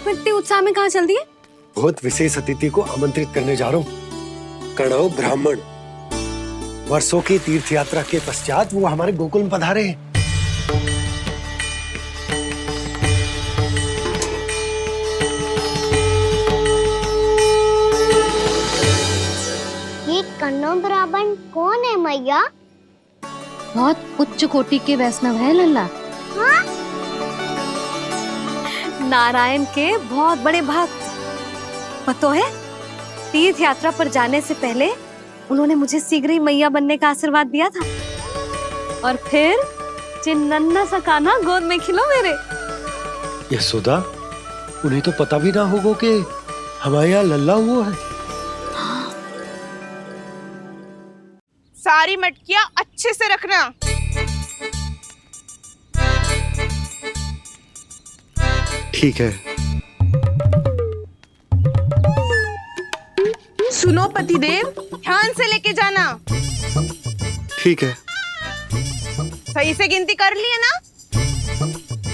इतने उत्साह में कहाँ चल दिए? बहुत विशेष अतिथि को आमंत्रित करने जा रहा हूँ। कणव ब्राह्मण। वर्षों की तीर्थ यात्रा के पश्चात वो हमारे गोकुल में पधारे हैं। ये कणव ब्राह्मण कौन है मैया? बहुत उच्च कोटि के वैष्णव है लल्ला। हाँ? नारायण के बहुत बड़े भक्त। पता है, तीर्थ यात्रा पर जाने से पहले उन्होंने मुझे शीघ्र ही मैया बनने का आशीर्वाद दिया था। और फिर चिन्नन्ना सा कान्हा गोद में खिलो मेरे। यशोदा, उन्हें तो पता भी ना होगा कि हमारे यहाँ लल्ला हुआ है। सारी मटकियां अच्छे से रखना। ठीक है। सुनो पतिदेव, ध्यान से लेके जाना। ठीक है। सही से गिनती कर लिए ना?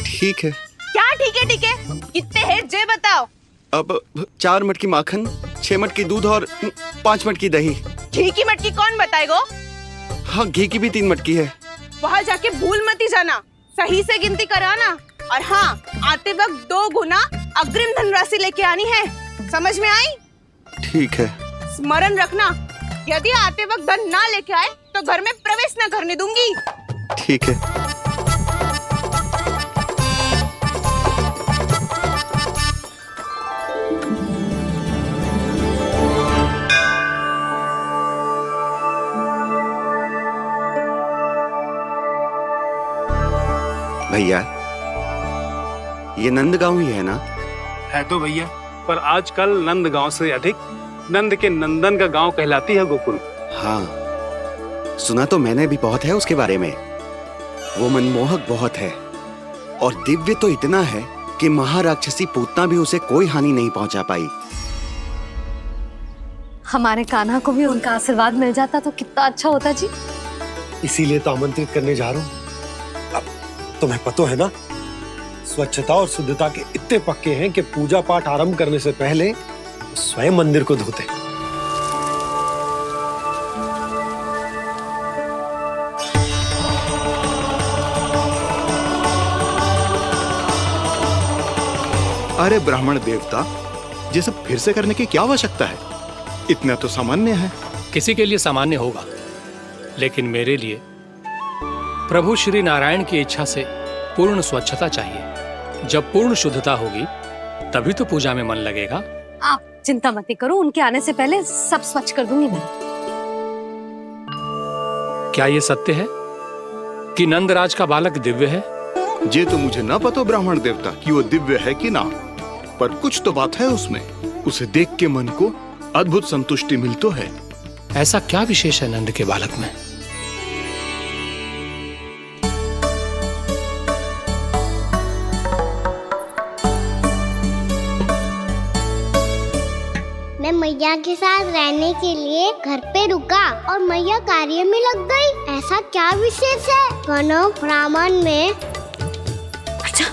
ठीक है। क्या ठीक है? ठीक है कितने हैं जे बताओ। अब 4 मटकी माखन, 6 मटकी दूध और 5 मटकी दही। घी की मटकी कौन बताएगा? हाँ, घी की भी 3 मटकी है। वहाँ जाके भूल मती जाना, सही से गिनती कराना। और हाँ, आते वक्त 2 गुना अग्रिम धनराशि लेके आनी है। समझ में आई? ठीक है। स्मरण रखना, यदि आते वक्त धन ना लेके आए तो घर में प्रवेश न करने दूंगी। ठीक है। भैया, ये नंदगांव ही है ना? है तो भैया, पर आजकल नंदगांव से अधिक नंद के नंदन का गांव कहलाती है गोकुल। हाँ, सुना तो मैंने भी बहुत है उसके बारे में। वो मनमोहक बहुत है और दिव्य तो इतना है कि महाराक्षसी पूतना भी उसे कोई हानि नहीं पहुंचा पाई। हमारे कान्हा को भी उनका आशीर्वाद मिल जाता तो कितना अच्छा होता जी। इसीलिए तो आमंत्रित करने जा रहा हूँ। अब तुम्हें पता है ना, स्वच्छता और शुद्धता के इतने पक्के हैं कि पूजा पाठ आरंभ करने से पहले स्वयं मंदिर को धोते। अरे ब्राह्मण देवता, ये सब फिर से करने की क्या आवश्यकता है? इतना तो सामान्य है। किसी के लिए सामान्य होगा, लेकिन मेरे लिए प्रभु श्री नारायण की इच्छा से पूर्ण स्वच्छता चाहिए। जब पूर्ण शुद्धता होगी तभी तो पूजा में मन लगेगा। आप चिंता मत करो, उनके आने से पहले सब स्वच्छ कर दूंगी मैं। क्या ये सत्य है कि नंदराज का बालक दिव्य है? ये तो मुझे ना पता ब्राह्मण देवता कि वो दिव्य है कि ना, पर कुछ तो बात है उसमें। उसे देख के मन को अद्भुत संतुष्टि मिल तो है। ऐसा क्या विशेष है नंद के बालक में? मैं मैया के साथ रहने के लिए घर पे रुका और मैया कार्य में लग गई। ऐसा क्या विशेष है कणव ब्राह्मण में? अच्छा,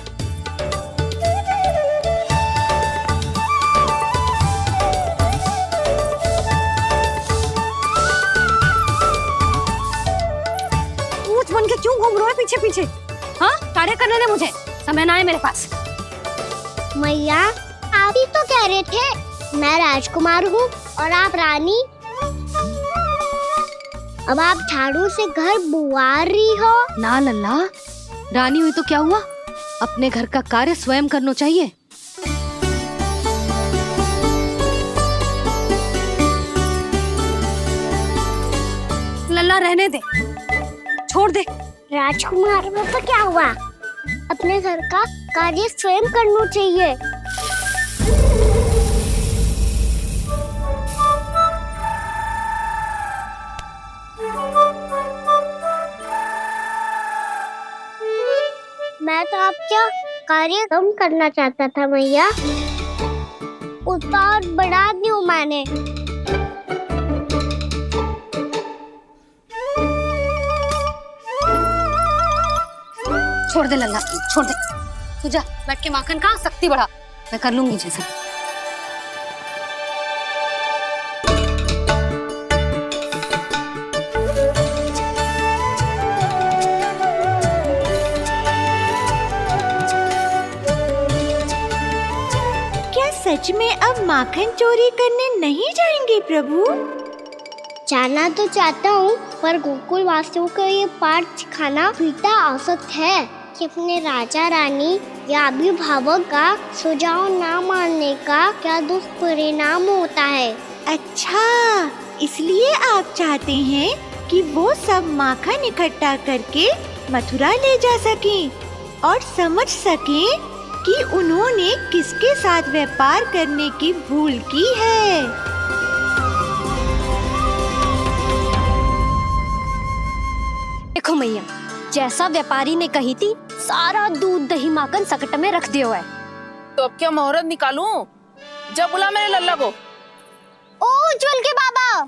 पूछ बन के क्यों घूम रहे हो पीछे पीछे? हाँ, कार्य करने दे मुझे, समय ना है मेरे पास। मैया, आप ही तो कह रहे थे मैं राजकुमार हूँ और आप रानी। अब आप झाड़ू से घर बुआ रही हो। ना लल्ला, रानी हुई तो क्या हुआ, अपने घर का कार्य स्वयं करना चाहिए। लल्ला रहने दे, छोड़ दे। राजकुमार में तो क्या हुआ, अपने घर का कार्य स्वयं करना चाहिए। मैं तो आपका कार्य कम करना चाहता था मैया, उसका और बढ़ा दूं मैंने। छोड़ दे लल्ला, छोड़ दे। तू जा बैठ के माखन खा, शक्ति बढ़ा। मैं कर लूंगी जैसा। क्या सच में अब माखन चोरी करने नहीं जाएंगे प्रभु? जाना तो चाहता हूँ, पर गोकुल वासियों को ये पाठ सिखाना पिता औसत है कि अपने राजा रानी या अभिभावक का सुझाव ना मानने का क्या दुष्परिणाम होता है। अच्छा, इसलिए आप चाहते हैं कि वो सब माखन इकट्ठा करके मथुरा ले जा सकें और समझ सकें कि उन्होंने किसके साथ व्यापार करने की भूल की है। देखो मैया, जैसा व्यापारी ने कही थी, सारा दूध दही माखन सकट में रख दियो है। तो अब क्या मुहूर्त निकालूं? जब बुला मेरे लल्ला को। ओ उज्जवल के बाबा,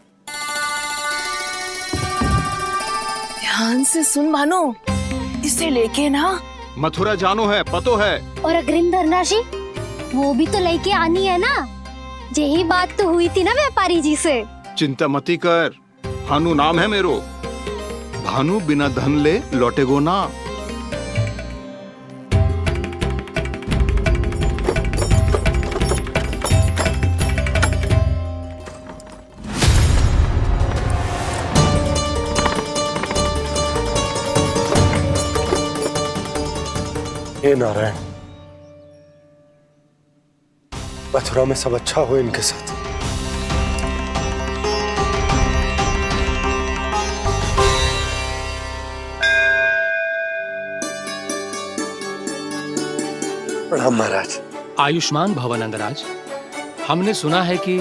ध्यान से सुन भानु, इसे लेके ना मथुरा जानो है, पतो है। और अग्रिम धनराशि वो भी तो लेके आनी है ना। यही बात तो हुई थी ना व्यापारी जी से। चिंता मती कर, भानु नाम है मेरो। भानु बिना धन ले लौटेगो ना। हे नारायण, मथुरा में सब अच्छा हो इनके साथ। प्रणाम महाराज। आयुष्मान भव नंदराज। हमने सुना है कि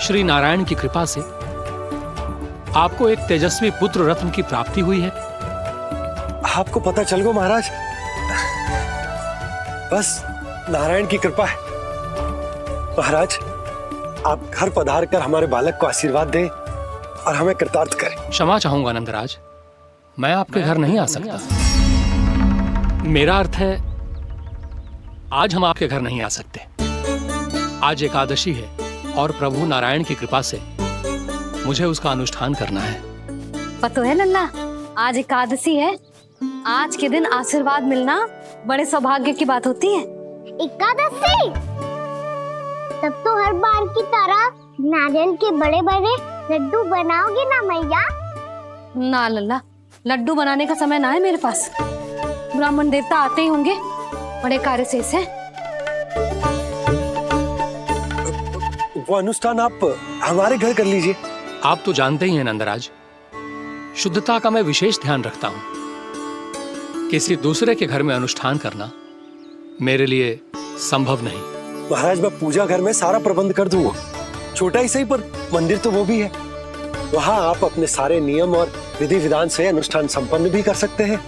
श्री नारायण की कृपा से आपको एक तेजस्वी पुत्र रत्न की प्राप्ति हुई है। आपको पता चल गो महाराज, बस नारायण की कृपा है। महाराज, आप घर पधार कर हमारे बालक को आशीर्वाद दें और हमें कृतार्थ करें। क्षमा चाहूंगा नंदराज, मैं आपके घर नहीं आ सकता। मेरा अर्थ है, आज हम आपके घर नहीं आ सकते। आज एकादशी है और प्रभु नारायण की कृपा से मुझे उसका अनुष्ठान करना है। पतो है लल्ला, आज एकादशी है। आज के दिन आशीर्वाद मिलना बड़े सौभाग्य की बात होती है। एकादशी, तब तो हर बार की तरह नारियल के बड़े बड़े लड्डू बनाओगे ना मैया? ना लल्ला, लड्डू बनाने का समय ना है मेरे पास। ब्राह्मण देवता आते ही होंगे, बड़े कार्य शेष है। वो अनुष्ठान आप हमारे घर कर लीजिए। आप तो जानते ही हैं नंदराज, शुद्धता का मैं विशेष ध्यान रखता हूं। किसी दूसरे के घर में अनुष्ठान करना मेरे लिए संभव नहीं। महाराज, मैं पूजा घर में सारा प्रबंध कर दूंगा। छोटा ही सही, पर मंदिर तो वो भी है। वहां आप अपने सारे नियम और विधि विधान से अनुष्ठान संपन्न भी कर सकते हैं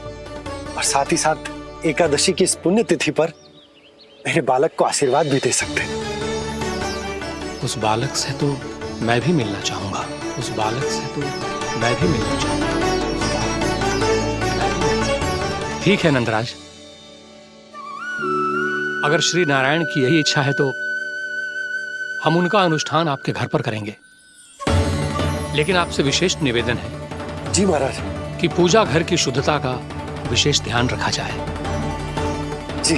और साथ ही साथ एकादशी की इस पुण्य तिथि पर मेरे बालक को आशीर्वाद भी दे सकते हैं। उस बालक से तो मैं भी मिलना चाहूंगा। उस बालक से तो मैं भी मिलना चाहूंगा। ठीक है नंदराज, अगर श्री नारायण की यही इच्छा है तो हम उनका अनुष्ठान आपके घर पर करेंगे। लेकिन आपसे विशेष निवेदन है जी महाराज, कि पूजा घर की शुद्धता का विशेष ध्यान रखा जाए। जी।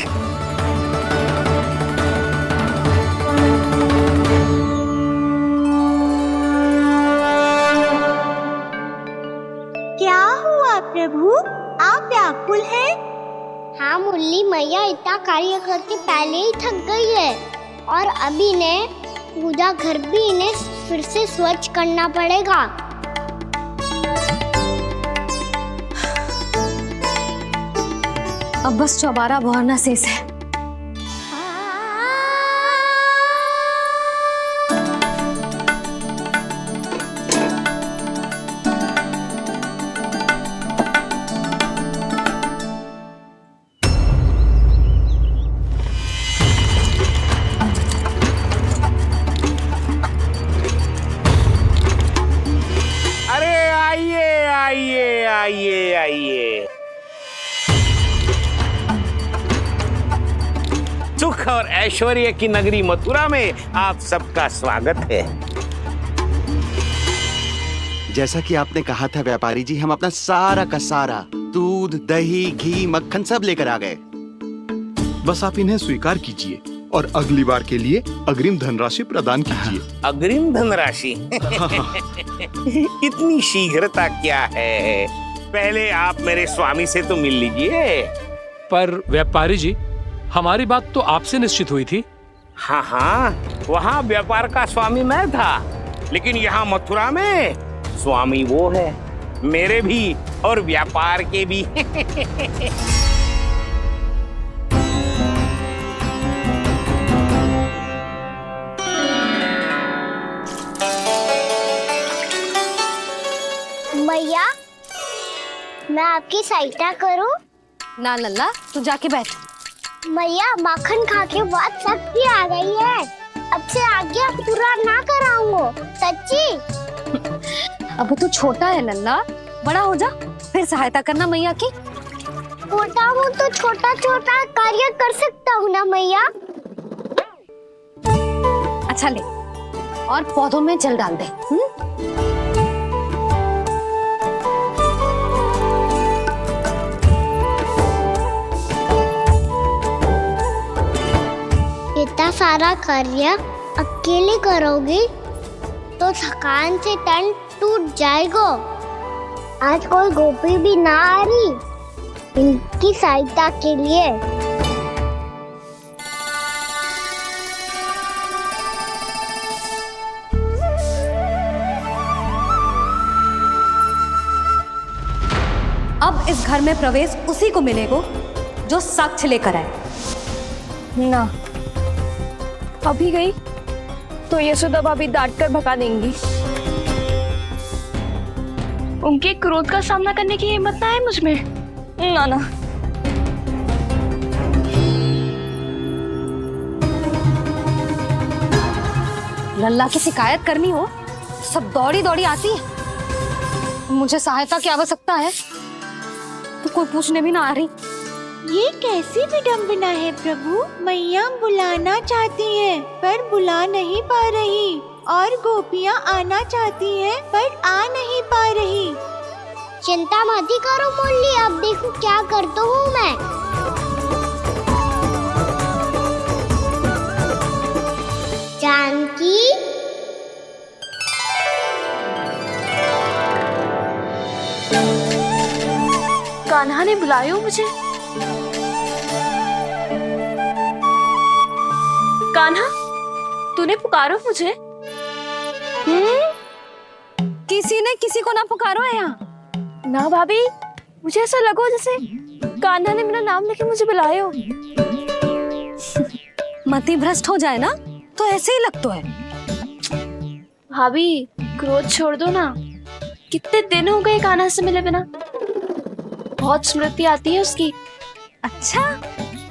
क्या हुआ प्रभु, आप व्याकुल हैं? हाँ मुरली, मैया इतना कार्य करके पहले ही थक गई है और अभी ने पूजा घर भी इन्हें फिर से स्वच्छ करना पड़ेगा। अब बस चौबारा बहरना शेष है। अरे आइए आइए आइए आइए। सुख और ऐश्वर्य की नगरी मथुरा में आप सबका स्वागत है। जैसा कि आपने कहा था व्यापारी जी, हम अपना सारा का सारा दूध, दही, घी, मक्खन सब लेकर आ गए। बस आप इन्हें स्वीकार कीजिए और अगली बार के लिए अग्रिम धनराशि प्रदान कीजिए। अग्रिम धनराशि? इतनी शीघ्रता क्या है? पहले आप मेरे स्वामी से तो मिल लीजिए। पर व्यापारी जी, हमारी बात तो आपसे निश्चित हुई थी। हाँ हाँ, वहाँ व्यापार का स्वामी मैं था, लेकिन यहाँ मथुरा में स्वामी वो है, मेरे भी और व्यापार के भी। मैया, मैं आपकी सहायता करूं? ना लल्ला, तू जाके बैठ। मैया, माखन खा के बहुत शक्ति आ गई है। अब से आगे पूरा ना कराऊंगा, सच्ची। अब तू छोटा है लल्ला, बड़ा हो जा फिर सहायता करना मैया की। छोटा हूँ तो छोटा छोटा कार्य कर सकता हूँ ना मैया। अच्छा ले, और पौधों में जल डाल दे। इतना सारा कार्य अकेले करोगी तो थकान से तन टूट जाएगा। आज कोई गोपी भी ना आ रही इनकी सहायता के लिए। अब इस घर में प्रवेश उसी को मिलेगा जो साक्ष्य लेकर आए। ना, अभी गई तो यशोदा भाभी डांट कर भगा देंगी। उनके क्रोध का सामना करने की हिम्मत ना है मुझ में। ना ना। लल्ला की शिकायत करनी हो सब दौड़ी दौड़ी आती है। मुझे सहायता की आवश्यकता है तो कोई पूछने भी ना आ रही। ये कैसी विडंबना है प्रभु। मैया बुलाना चाहती हैं पर बुला नहीं पा रही, और गोपियाँ आना चाहती हैं पर आ नहीं पा रही। चिंता मत ही करो मुरली, अब देखो क्या करता हूँ मैं। जानकी, कान्हा ने बुलाया मुझे। कान्हा, तूने पुकारो मुझे। किसी ने किसी को ना पुकारो है यहाँ। ना भाभी, मुझे ऐसा लगो जैसे कान्हा ने मेरा नाम लेके मुझे बुलायो। मति भ्रष्ट हो जाए ना तो ऐसे ही लगता है। भाभी, क्रोध छोड़ दो ना। कितने दिन हो गए कान्हा से मिले बिना। बहुत स्मृति आती है उसकी। अच्छा,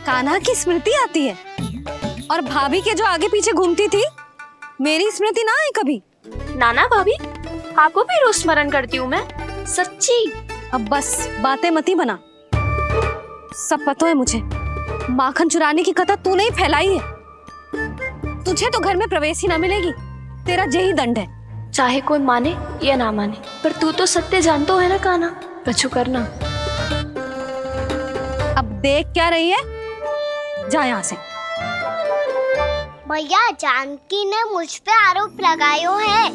कान्हा की स्मृति आती है? और भाभी के जो आगे पीछे घूमती थी, मेरी स्मृति ना है कभी? नाना भाभी, आपको भी रोज स्मरण करती हूँ मैं, सच्ची। अब बस बातें मत ही बना। सब पता है मुझे। माखन चुराने की कथा तूने ही फैलाई है। तुझे तो घर में प्रवेश ही ना मिलेगी। तेरा यही दंड है। चाहे कोई माने या ना माने, पर तू तो सत्य जानता है ना कान्हा। कछु करना। अब देख क्या रही है, जा यहाँ से। भैया, जानकी ने मुझ पे आरोप लगायो है,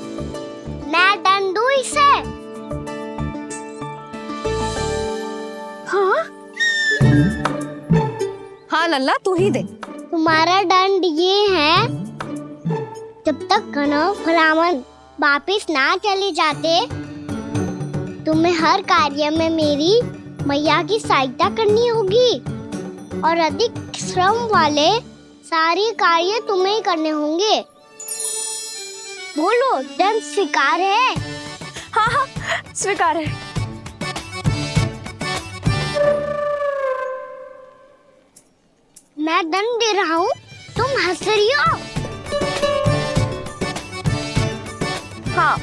मैं दंड दूं इसे। हाँ हाँ लल्ला, तू ही दे। तुम्हारा दंड ये है, जब तक कनव ब्राह्मण वापिस ना चले जाते, तुम्हें हर कार्य में मेरी मैया की सहायता करनी होगी, और अधिक श्रम वाले सारे कार्य तुम्हें ही करने होंगे। बोलो, दंड स्वीकार है? हाँ हाँ, स्वीकार है। मैं दंड दे रहा हूँ, तुम हंस रही हो? हाँ,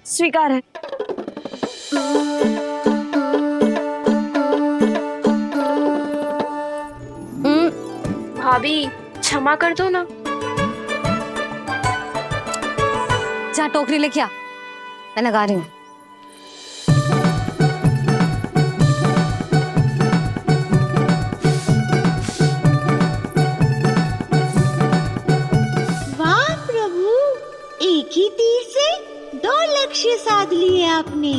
स्वीकार है। भाभी, क्षमा कर दो ना। जा टोकरी लेके आ, मैं लगा रही हूँ। वाह प्रभु, एक ही तीर से 2 लक्ष्य साध लिए आपने।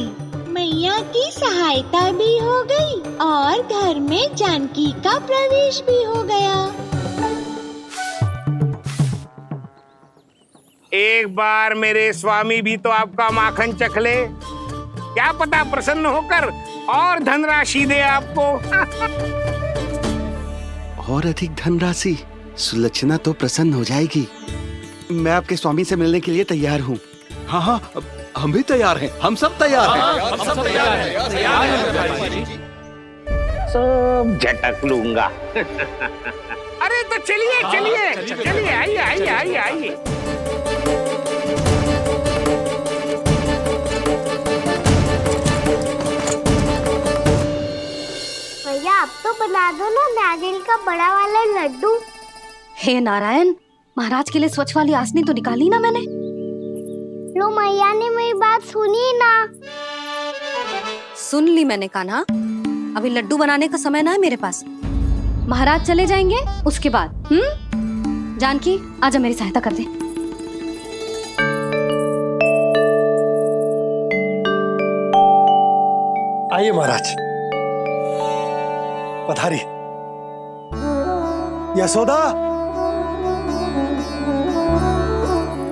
मैया की सहायता भी हो गई और घर में जानकी का प्रवेश भी हो गया। एक बार मेरे स्वामी भी तो आपका माखन चख ले, क्या पता प्रसन्न होकर और धनराशि दे आपको। और अधिक धनराशि? सुलक्षणा तो प्रसन्न हो जाएगी। मैं आपके स्वामी से मिलने के लिए तैयार हूँ। हाँ हाँ, हम भी तैयार हैं, हम सब तैयार हैं। हम सब तैयार हैं। सब झटक लूंगा। अरे तो चलिए चलिए चलिए, आइए आइए आइए आइए। भैया आप तो बना दो ना नारियल का बड़ा वाला लड्डू। हे नारायण, महाराज के लिए स्वच्छ वाली आसनी तो निकाली ना मैंने। लो मैया ने मेरी बात सुनी ना। सुन ली मैंने कान्हा, अभी लड्डू बनाने का समय ना है मेरे पास। महाराज चले जाएंगे उसके बाद। जानकी आजा मेरी सहायता कर दे। आइए महाराज, पधारी। यशोदा।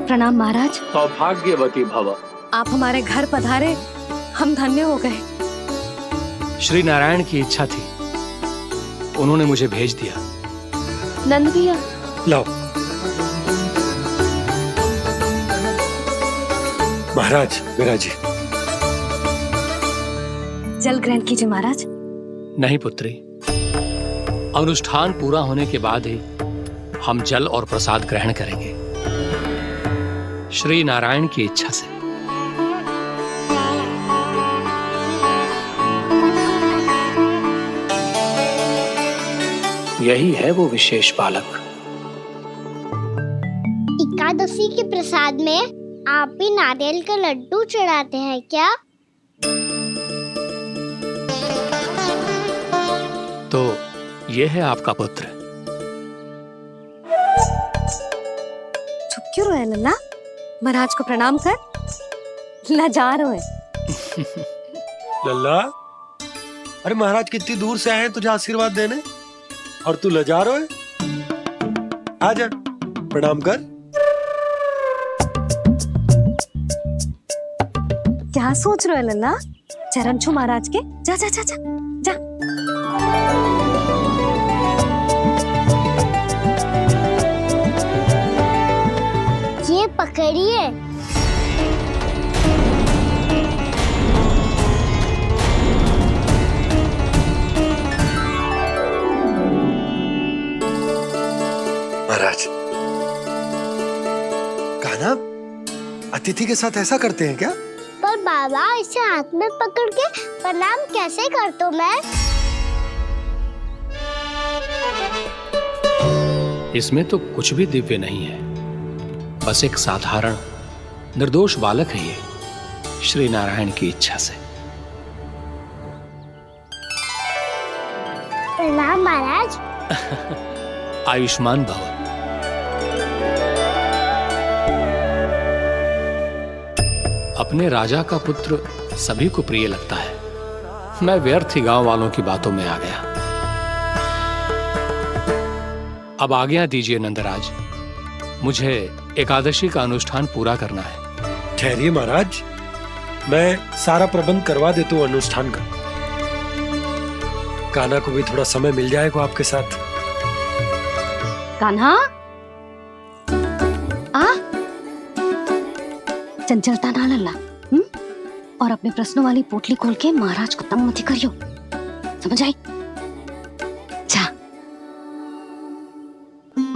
प्रणाम महाराज। सौभाग्यवती भव। आप हमारे घर पधारे, हम धन्य हो गए। श्री नारायण की इच्छा थी, उन्होंने मुझे भेज दिया। नंद भैया, लाओ। महाराज विराजी। जल ग्रहण कीजिए महाराज। नहीं पुत्री, अनुष्ठान पूरा होने के बाद ही हम जल और प्रसाद ग्रहण करेंगे, श्री नारायण की इच्छा से। यही है वो विशेष बालक। एकादशी के प्रसाद में आप भी नारियल का लड्डू चढ़ाते हैं क्या? तो ये है आपका पुत्र। चुप क्यों रहे लल्ला? महाराज को प्रणाम कर। लजा रहे। लल्ला, अरे महाराज कितनी दूर से आए हैं तुझे आशीर्वाद देने, और तू लजा रहा है? आजा प्रणाम कर। क्या सोच रहे हो लल्ला? चरण छू महाराज के। जा जा जा जा जा। ये पकड़िए। महाराज, कान्हा अतिथि के साथ ऐसा करते हैं क्या? पर बाबा, इसे हाथ में पकड़ के प्रणाम कैसे करता हूँ मैं? इसमें तो कुछ भी दिव्य नहीं है, बस एक साधारण निर्दोष बालक है ये, श्री नारायण की इच्छा से। प्रणाम महाराज। आयुष्मान भव। अपने राजा का पुत्र सभी को प्रिय लगता है। मैं व्यर्थ ही गांव वालों की बातों में आ गया। अब आज्ञा दीजिए नंदराज, मुझे एकादशी का अनुष्ठान पूरा करना है। ठहरिए महाराज, मैं सारा प्रबंध करवा देता हूँ अनुष्ठान का। कान्हा को भी थोड़ा समय मिल जाएगा आपके साथ। कान्हा, आ चंचलता ना लल्ला। और अपने प्रश्नों वाली पोटली खोल के महाराज को तंग मत करियो, समझ आई? जा।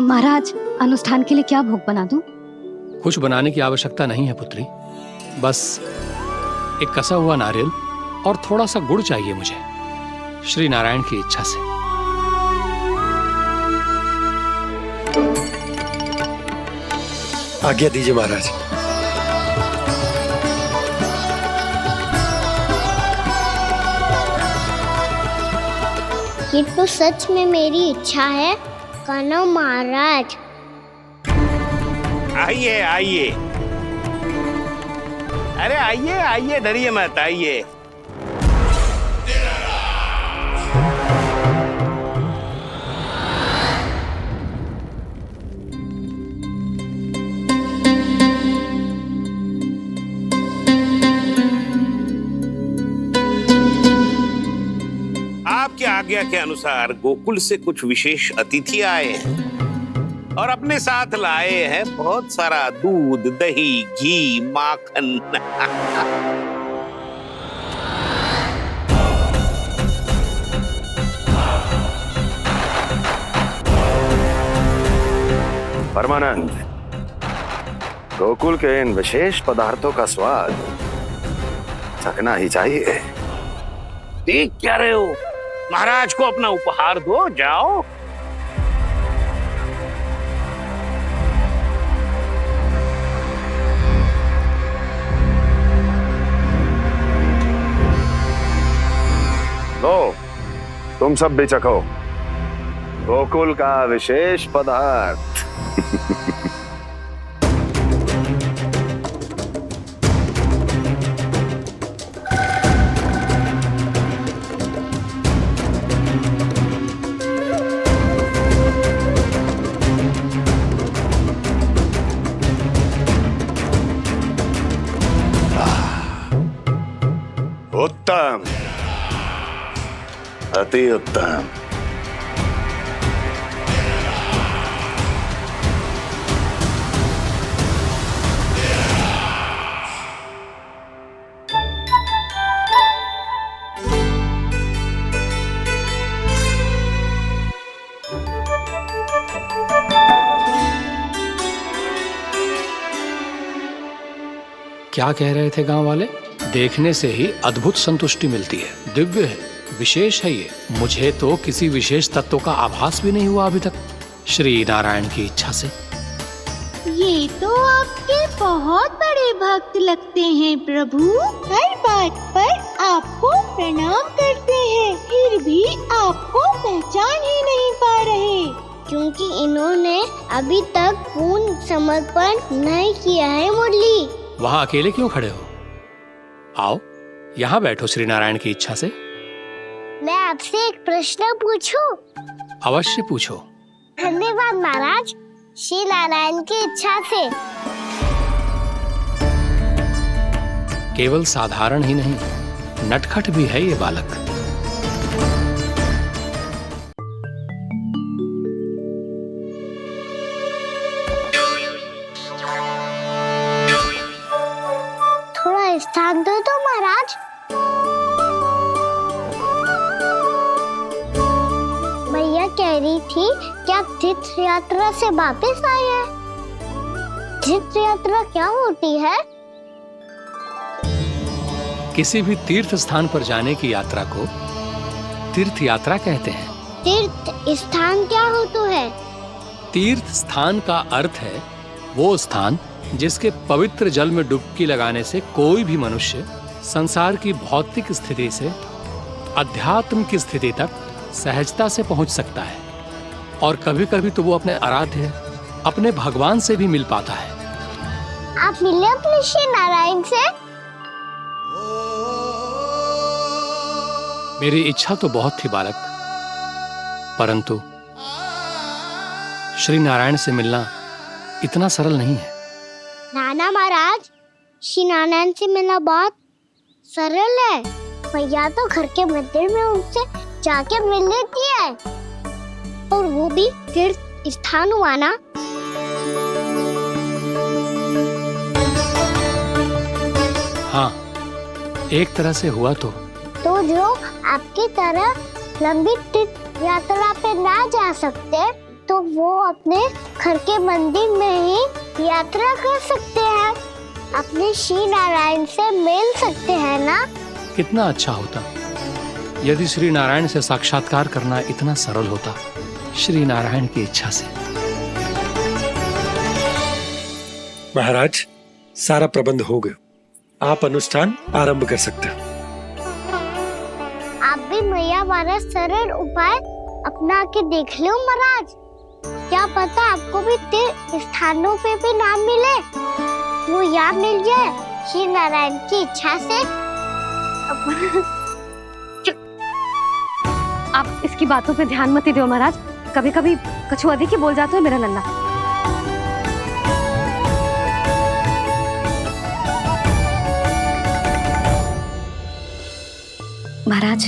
महाराज, अनुष्ठान के लिए क्या भोग बना दूं? कुछ बनाने की आवश्यकता नहीं है पुत्री, बस एक कसा हुआ नारियल और थोड़ा सा गुड़ चाहिए मुझे, श्री नारायण की इच्छा से। आज्ञा दीजिए महाराज। ये तो सच में मेरी इच्छा है कान्हा महाराज। आइए आइए, अरे आइए आइए, डरिए मत, आइए। आपकी आज्ञा के अनुसार गोकुल से कुछ विशेष अतिथि आए हैं और अपने साथ लाए हैं बहुत सारा दूध, दही, घी, माखन। परमानंद, गोकुल के इन विशेष पदार्थों का स्वाद चखना ही चाहिए। देख क्या रहे हो? महाराज को अपना उपहार दो, जाओ। लो, तुम सब भी चखो गोकुल का विशेष पदार्थ। उत्तम, अति उत्तम। क्या कह रहे थे गांव वाले? देखने से ही अद्भुत संतुष्टि मिलती है, दिव्य है, विशेष है ये। मुझे तो किसी विशेष तत्व का आभास भी नहीं हुआ अभी तक, श्री नारायण की इच्छा से। ये तो आपके बहुत बड़े भक्त लगते हैं प्रभु। हर बात पर आपको प्रणाम करते हैं, फिर भी आपको पहचान ही नहीं पा रहे। क्योंकि इन्होंने अभी तक पूर्ण समर्पण नहीं किया है मुरली। वहाँ अकेले क्यों खड़े हो? आओ यहाँ बैठो श्री नारायण की इच्छा से। मैं आपसे एक प्रश्न पूछूं? अवश्य पूछो। धन्यवाद महाराज, श्री नारायण की इच्छा से। केवल साधारण ही नहीं, नटखट भी है ये बालक। थोड़ा स्थान दो तो महाराज। मैया कह रही थी कि आप तीर्थ यात्रा से वापस आए हैं। तीर्थ यात्रा क्या होती है? किसी भी तीर्थ स्थान पर जाने की यात्रा को तीर्थ यात्रा कहते हैं। तीर्थ स्थान क्या हो तो है? तीर्थ स्थान का अर्थ है वो स्थान जिसके पवित्र जल में डुबकी लगाने से कोई भी मनुष्य संसार की भौतिक स्थिति से अध्यात्म की स्थिति तक सहजता से पहुंच सकता है, और कभी कभी तो वो अपने आराध्य, अपने भगवान से भी मिल पाता है। आप मिले अपने श्री नारायण से? मेरी इच्छा तो बहुत थी बालक, परंतु श्री नारायण से मिलना इतना सरल नहीं है। नाना महाराज, श्री नारायण से मिलना बहुत सरल है। भैया तो घर के मंदिर में उनसे जाके मिल लेती है, और वो भी तीर्थ स्थान हुआ ना। हाँ, एक तरह से हुआ तो जो आपकी तरह लंबी तीर्थ यात्रा पे ना जा सकते, तो वो अपने घर के मंदिर में ही यात्रा कर सकते हैं, अपने श्री नारायण से मिल सकते हैं ना। कितना अच्छा होता यदि श्री नारायण से साक्षात्कार करना इतना सरल होता, श्री नारायण की इच्छा से। महाराज, सारा प्रबंध हो गया, आप अनुष्ठान आरंभ कर सकते हो। आप भी मैया वाला सरल उपाय अपना के देख लो महाराज। क्या पता आपको भी तीर्थ स्थानों पे भी नाम मिले, वो याद मिल जाए श्री नारायण की इच्छा से। आप इसकी बातों पे ध्यान मत दो महाराज, कभी कभी कछु अधिक ही बोल जाते हो मेरा नन्ना। महाराज,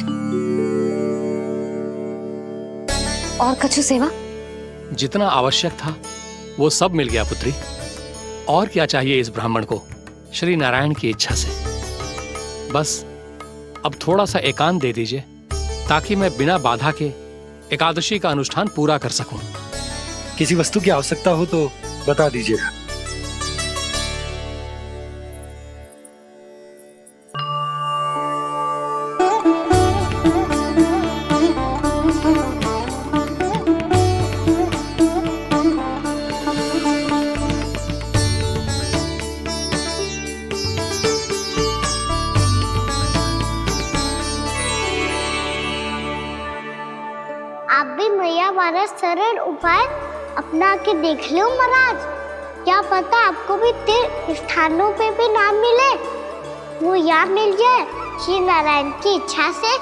और कछु सेवा? जितना आवश्यक था वो सब मिल गया पुत्री। और क्या चाहिए इस ब्राह्मण को श्री नारायण की इच्छा से? बस अब थोड़ा सा एकांत दे दीजिए ताकि मैं बिना बाधा के एकादशी का अनुष्ठान पूरा कर सकूं। किसी वस्तु की आवश्यकता हो तो बता दीजिएगा। आप भी मैया वाला सरल उपाय अपना के देख लो महाराज। क्या पता आपको भी तीर्थ स्थानों पे भी नाम मिले, वो याद मिल जाए श्री नारायण की इच्छा से।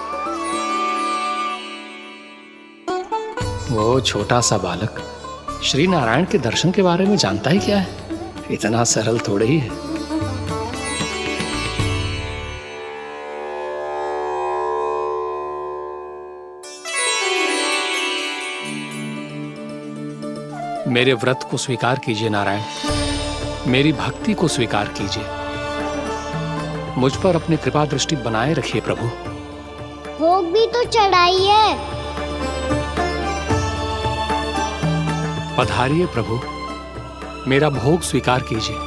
वो छोटा सा बालक श्री नारायण के दर्शन के बारे में जानता ही क्या है? इतना सरल थोड़े ही है। मेरे व्रत को स्वीकार कीजिए नारायण, मेरी भक्ति को स्वीकार कीजिए। मुझ पर अपनी कृपा दृष्टि बनाए रखिए प्रभु। भोग भी तो चढ़ाइए। पधारिए प्रभु, मेरा भोग स्वीकार कीजिए।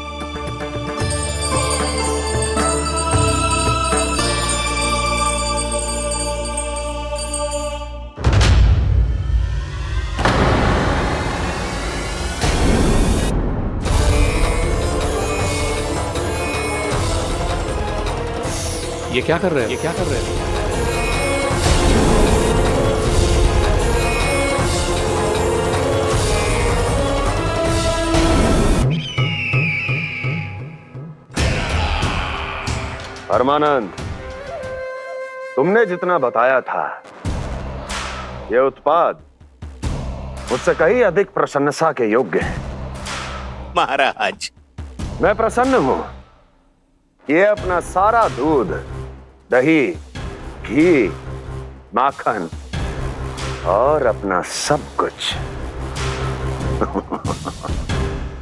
ये क्या कर रहे हैं? ये क्या कर रहे हैं? परमानंद, तुमने जितना बताया था यह उत्पाद मुझसे कहीं अधिक प्रशंसा के योग्य है। महाराज, मैं प्रसन्न हूं। ये अपना सारा दूध, दही, घी, माखन और अपना सब कुछ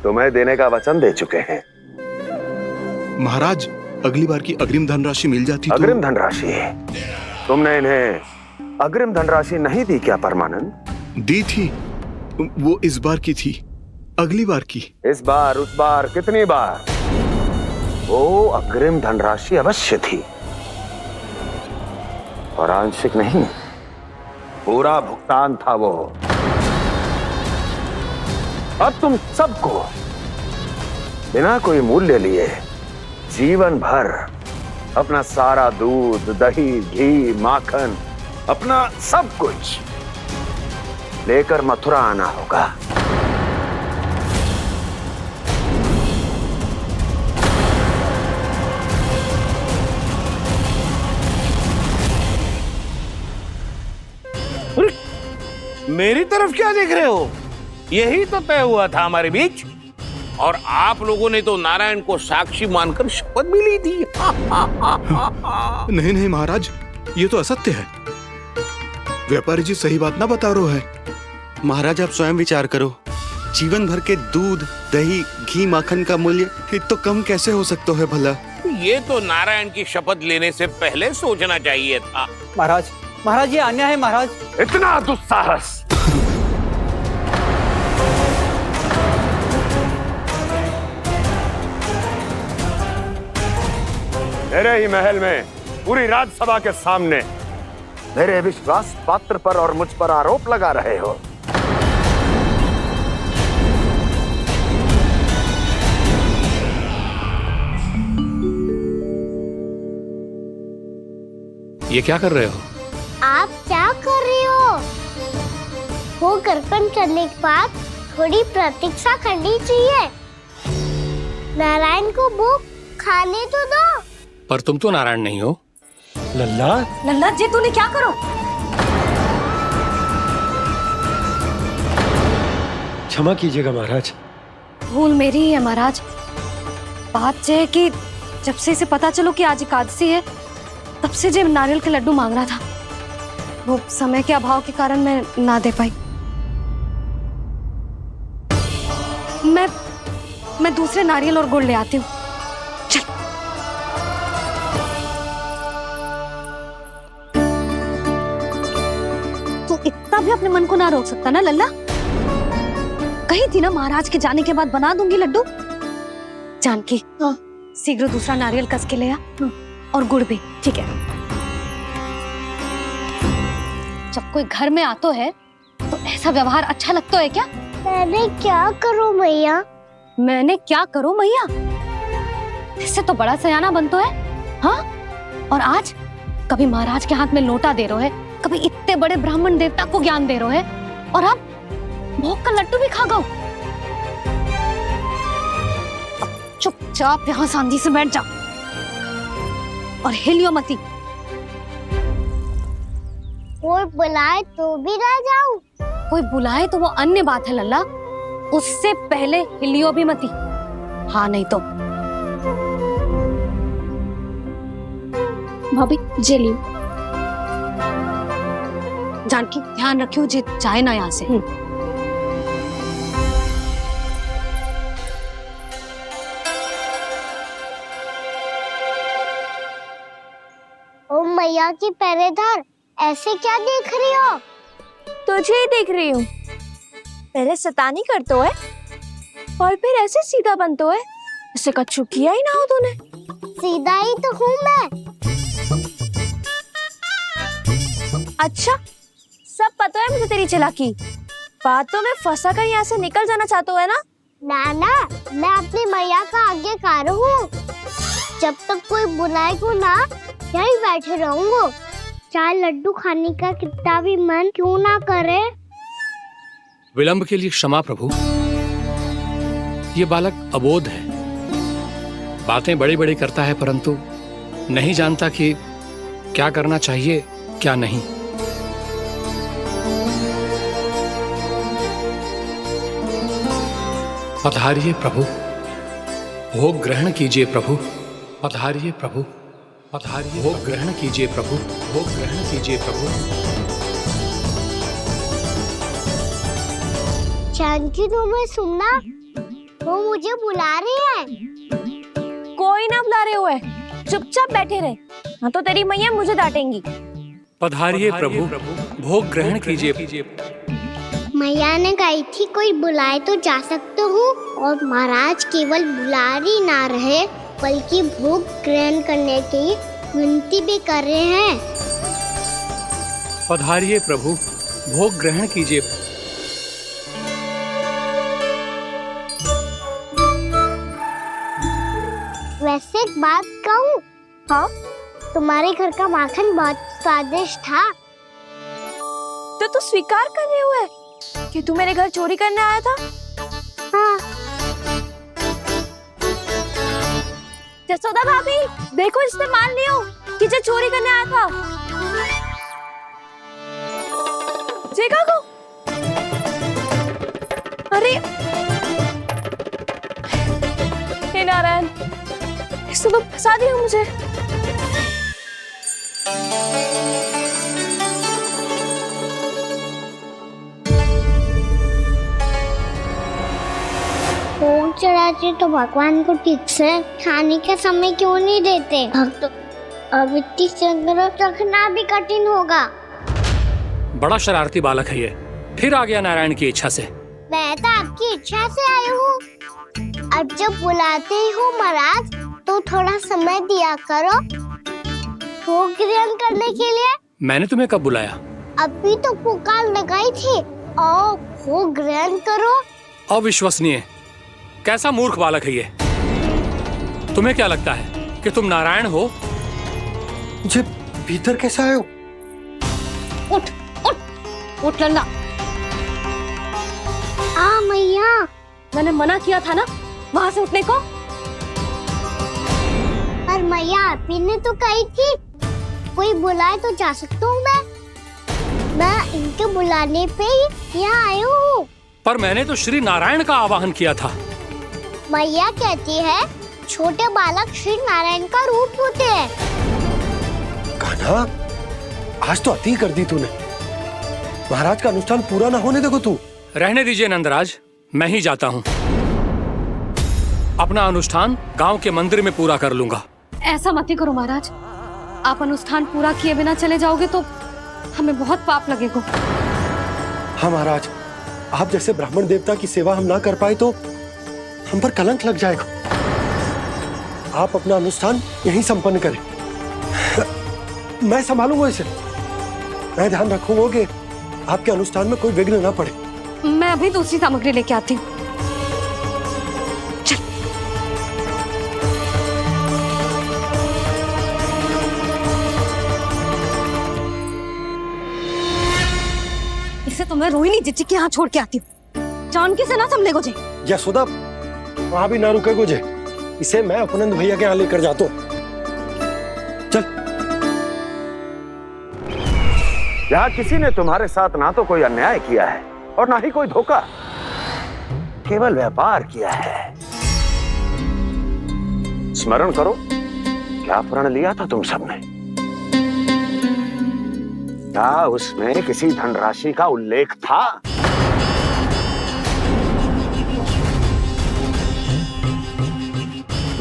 तुम्हें देने का वचन दे चुके हैं। महाराज, अगली बार की अग्रिम धनराशि मिल जाती तो। अग्रिम धनराशि? तुमने इन्हें अग्रिम धनराशि नहीं दी क्या परमानंद? दी थी, वो इस बार की थी, अगली बार की। इस बार, उस बार, कितनी बार? वो अग्रिम धनराशि अवश्य थी और आंशिक नहीं, पूरा भुगतान था वो। अब तुम सबको बिना कोई मूल्य लिए जीवन भर अपना सारा दूध, दही, घी, माखन, अपना सब कुछ लेकर मथुरा आना होगा। मेरी तरफ क्या देख रहे हो? यही तो तय हुआ था हमारे बीच, और आप लोगों ने तो नारायण को साक्षी मानकर शपथ भी ली थी। नहीं नहीं महाराज, ये तो असत्य है। व्यापारी जी सही बात ना बता रहे हैं। महाराज, आप स्वयं विचार करो। जीवन भर के दूध, दही, घी, माखन का मूल्य तो कम कैसे हो सकता है भला? ये तो नारायण की शपथ लेने से पहले सोचना चाहिए था। महाराज, महाराज ये अन्याय है महाराज। इतना दुस्साहस! मेरे ही महल में पूरी राजसभा के सामने मेरे विश्वास पात्र पर और मुझ पर आरोप लगा रहे हो। ये क्या कर रहे हो? आप क्या कर रहे हो? वो गर्पण करने के बाद थोड़ी प्रतीक्षा करनी चाहिए। नारायण को भूख खाने तो दो। पर तुम तो नारायण नहीं हो। लल्ला लल्ला जी तूने क्या करो? क्षमा कीजिएगा महाराज। भूल मेरी ही है महाराज। बात यह है कि जब से इसे पता चलो कि आज एकादशी है, तब से जो नारियल के लड्डू मांग रहा था, वो समय के अभाव के कारण मैं ना दे पाई। मैं दूसरे नारियल और गुड़ ले आती हूँ। चल। तू इतना भी अपने मन को ना रोक सकता ना लल्ला? कही थी ना महाराज के जाने के बाद बना दूंगी लड्डू। जानकी शीघ्र दूसरा नारियल कस के ले आ, और गुड़ भी। ठीक है। जब कोई घर में आतो है तो ऐसा व्यवहार अच्छा लगता है क्या? मैंने क्या करूं मैया? मैंने क्या करूं मैया? इससे तो बड़ा सयाना बनतो है। हाँ, और आज कभी महाराज के हाथ में लोटा दे रहे है, कभी इतने बड़े ब्राह्मण देवता को ज्ञान दे रहे है, और अब भोग का लड्डू भी खा गो। अब चुपचाप यहाँ सांधी से बैठ जा और हिलियो मती। कोई बुलाए तो भी ना जाऊं? कोई बुलाए तो वो अन्य बात है लल्ला, उससे पहले हिलियो भी मती। हाँ नहीं तो। भाभी जे लियो। जानकी ध्यान रखियो जे जाए ना यहाँ से। ओ मैया की पहरेदार, ऐसे क्या देख रही हो? तुझे ही देख रही हूँ। पहले शैतानी करतो है और फिर ऐसे सीधा बनतो है। इससे कछु किया ही ना हो तूने। सीधा ही तो हूँ मैं। अच्छा, सब पता है मुझे तेरी चालाकी। बातों में फंसा कर यहाँ से निकल जाना चाहते है ना? नाना, मैं अपनी मैया का आज्ञाकार हूँ। जब तक कोई बुलाए को ना, यही बैठे रहूंगा। चाहे लड्डू खाने का कितना भी मन क्यों ना करे। विलंब के लिए क्षमा प्रभु। ये बालक अबोध है, बातें बड़ी बड़ी करता है, परंतु नहीं जानता कि क्या करना चाहिए क्या नहीं। पधारिए प्रभु, भोग ग्रहण कीजिए प्रभु। पधारिए प्रभु, पधारिए। भोग ग्रहण कीजिए प्रभु, भोग ग्रहण कीजिए प्रभु। जानकी तुम्हें सुनना, वो मुझे बुला रही है। कोई ना बुला रहे हुए, चुपचाप बैठे रहे, हाँ तो तेरी मैया मुझे डांटेंगी। पधारिए प्रभु, भोग ग्रहण कीजिए। मैया ने कही थी कोई बुलाए तो जा सकते हूँ, और महाराज केवल बुलारी ना रहे बल्कि भोग ग्रहण करने की विनती भी कर रहे हैं। पधारिए प्रभु, भोग ग्रहण कीजिए। वैसे एक बात कहूँ? हाँ? तुम्हारे घर का माखन बहुत स्वादिष्ट था। तो तू स्वीकार कर रहे हुए कि तू मेरे घर चोरी करने आया था? हाँ। जसोदा भाभी, देखो इसने मान लियो कि जो चोरी करने आया था। देखा को? अरे हे नारायण, इसने तो फंसा दिया मुझे। भोग चढ़ाते तो भगवान को ठीक से खाने का समय क्यों नहीं देते? भक्त अब इतनी संग्रह रखना भी कठिन होगा। बड़ा शरारती बालक है ये, फिर आ गया नारायण की इच्छा से। मैं तो आपकी इच्छा से आई हूँ। अब जब बुलाते हो महाराज तो थोड़ा समय दिया करो भोग ग्रहण करने के लिए। मैंने तुम्हें कब बुलाया? अभी तो पुकार लगाई थी, आओ भोग ग्रहण करो। अविश्वसनीय, कैसा मूर्ख बालक है ये। तुम्हें क्या लगता है कि तुम नारायण हो? भीतर कैसे आए हो? उठ उठ उठ लल्ला। मैया, मैंने मना किया था ना वहां से उठने को। पर मैया आपी ने तो कही थी कोई बुलाए तो जा सकता हूँ मैं इनके बुलाने पे ही यहाँ आई हूँ। पर मैंने तो श्री नारायण का आवाहन किया था। मैया कहती है छोटे बालक श्री नारायण का रूप होते हैं। कान्हा, आज तो अति कर दी तूने। महाराज का अनुष्ठान पूरा ना होने देखो तू। रहने दीजिए नंदराज, मैं ही जाता हूँ। अपना अनुष्ठान गांव के मंदिर में पूरा कर लूंगा। ऐसा मत ही करो महाराज, आप अनुष्ठान पूरा किए बिना चले जाओगे तो हमें बहुत पाप लगेगा। हाँ महाराज, आप जैसे ब्राह्मण देवता की सेवा हम ना कर पाए तो हम पर कलंक लग जाएगा। आप अपना अनुष्ठान यहीं संपन्न करें, मैं संभालूंगा इसे। मैं ध्यान रखूंगा कि आपके अनुष्ठान में कोई विघ्न ना पड़े। मैं अभी दूसरी सामग्री लेके आती हूँ। इसे तो मैं रोहिणी जीजी के यहाँ छोड़ के आती हूँ। जानकी से ना संभले गुजे। यशोदा, वहां भी ना रुके गुजे। इसे मैं उपनंद भैया के यहाँ लेकर जाता हूँ। चल। यहाँ किसी ने तुम्हारे साथ ना तो कोई अन्याय किया है और ना ही कोई धोखा, केवल व्यापार किया है। स्मरण करो, क्या प्रण लिया था तुम सबने? क्या उसमें किसी धनराशि का उल्लेख था?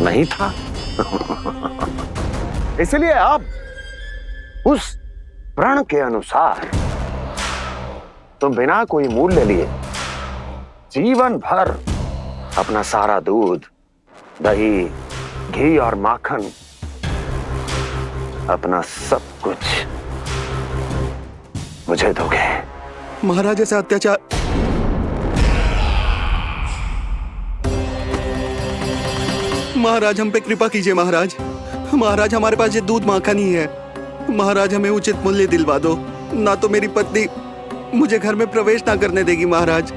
नहीं था। इसलिए अब उस प्रण के अनुसार तुम बिना कोई मूल्य लिए जीवन भर अपना सारा दूध, दही, घी और माखन, अपना सब कुछ मुझे दोगे। महाराज ऐसा अत्याचार। महाराज हम पे कृपा कीजिए। महाराज, महाराज हमारे पास ये दूध माखन ही है। महाराज हमें उचित मूल्य दिलवा दो, ना तो मेरी पत्नी मुझे घर में प्रवेश ना करने देगी। महाराज,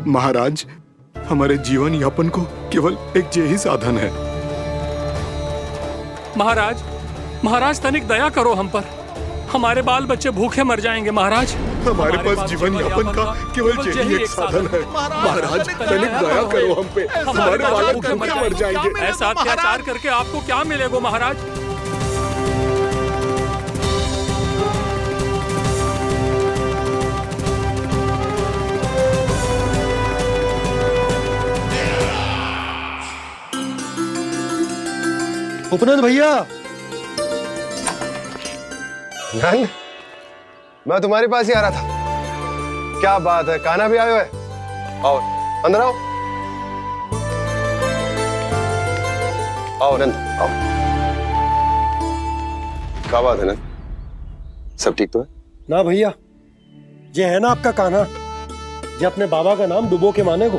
महाराज हमारे जीवन यापन को केवल एक यही साधन है। महाराज, महाराज तनिक दया करो हम पर। हमारे बाल बच्चे भूखे मर जाएंगे महाराज। हमारे पास जीवन यापन का केवल यही एक साधन है। महाराज तनिक दया करो हम पे, हमारे बालक भूखे मर जाएंगे। ऐसा अत्याचार करके आपको क्या मिलेगा महाराज? उपनंद भैया। नंद, मैं तुम्हारे पास ही आ रहा था। क्या बात है, कान्हा भी आयो है? आओ अंदर आओ। आओ नंद आओ। क्या बात है नंद, सब ठीक तो है? ना भैया, ये है ना आपका कान्हा, ये अपने बाबा का नाम डुबो के माने को।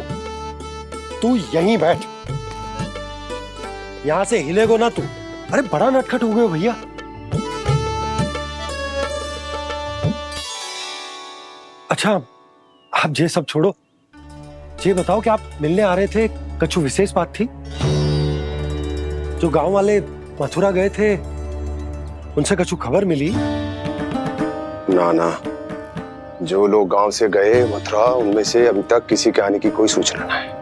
तू यहीं बैठ, यहां से हिलेगो ना तू। अरे बड़ा नटखट हो गए हो भैया। अच्छा, आप ये सब छोड़ो, ये बताओ कि आप मिलने आ रहे थे, कछु विशेष बात थी? जो गांव वाले मथुरा गए थे, उनसे कछु खबर मिली? ना ना, जो लोग गांव से गए मथुरा, उनमें से अभी तक किसी के आने की कोई सूचना नहीं है।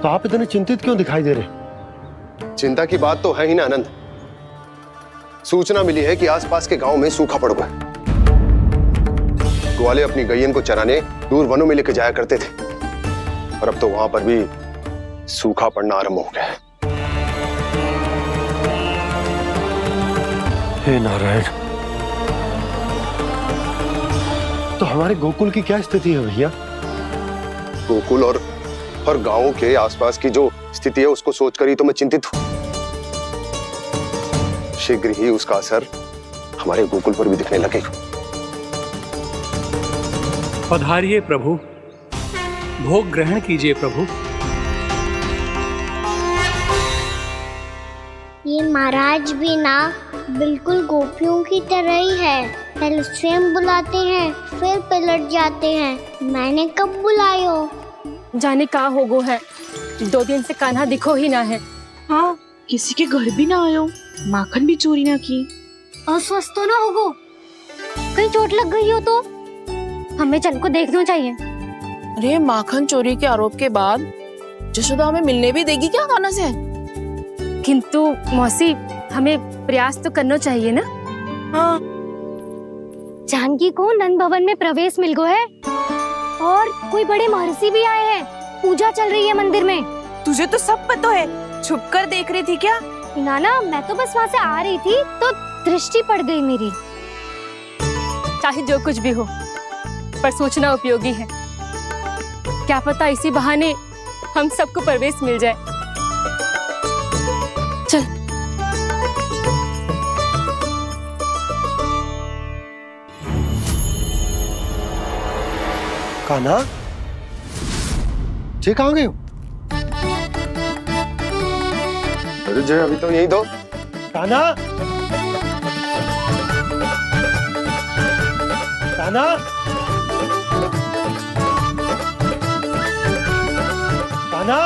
तो आप इतने चिंतित क्यों दिखाई दे रहे? चिंता की बात तो है ही ना आनंद। सूचना मिली है कि आसपास के गांव में सूखा पड़ गया। ग्वाले अपनी गैयन को चराने दूर वनों में लेकर जाया करते थे, और अब तो वहां पर भी सूखा पड़ना आरंभ हो गया है। हे नारायण, तो हमारे गोकुल की क्या स्थिति है भैया? गोकुल और गांवों के आसपास की जो स्थिति है उसको सोचकर ही तो मैं चिंतित हूं। शीघ्र ही उसका असर हमारे गोकुल पर भी दिखने लगेगा। पधारिए प्रभु, भोग ग्रहण कीजिए प्रभु। ये महाराज भी ना बिल्कुल गोपियों की तरह ही है। पहले स्वयं बुलाते हैं, फिर पलट जाते हैं। मैंने कब बुलायो? जाने कहाँ हो गो है, 2 दिन से कान्हा दिखो ही ना है। हाँ, किसी के घर भी ना आयो, माखन भी चोरी ना की। अस्वस्थ तो ना होगो, कहीं चोट लग गई हो तो हमें चल को देखना चाहिए। अरे माखन चोरी के आरोप के बाद जशोदा हमें मिलने भी देगी क्या कान्हा से? किंतु मौसी, हमें प्रयास तो करना चाहिए ना। हाँ। जानकी को नंद भवन में प्रवेश मिल गो है और कोई बड़े महर्षि भी आए हैं। पूजा चल रही है मंदिर में। तुझे तो सब पता है, छुप कर देख रही थी क्या? ना, मैं तो बस वहाँ से आ रही थी तो दृष्टि पड़ गई मेरी। चाहे जो कुछ भी हो, पर सूचना उपयोगी है। क्या पता इसी बहाने हम सबको प्रवेश मिल जाए। चल। कान्हा, जय कहाँ गए हो? अरे जय अभी तो यही दो। कान्हा, कान्हा, कान्हा।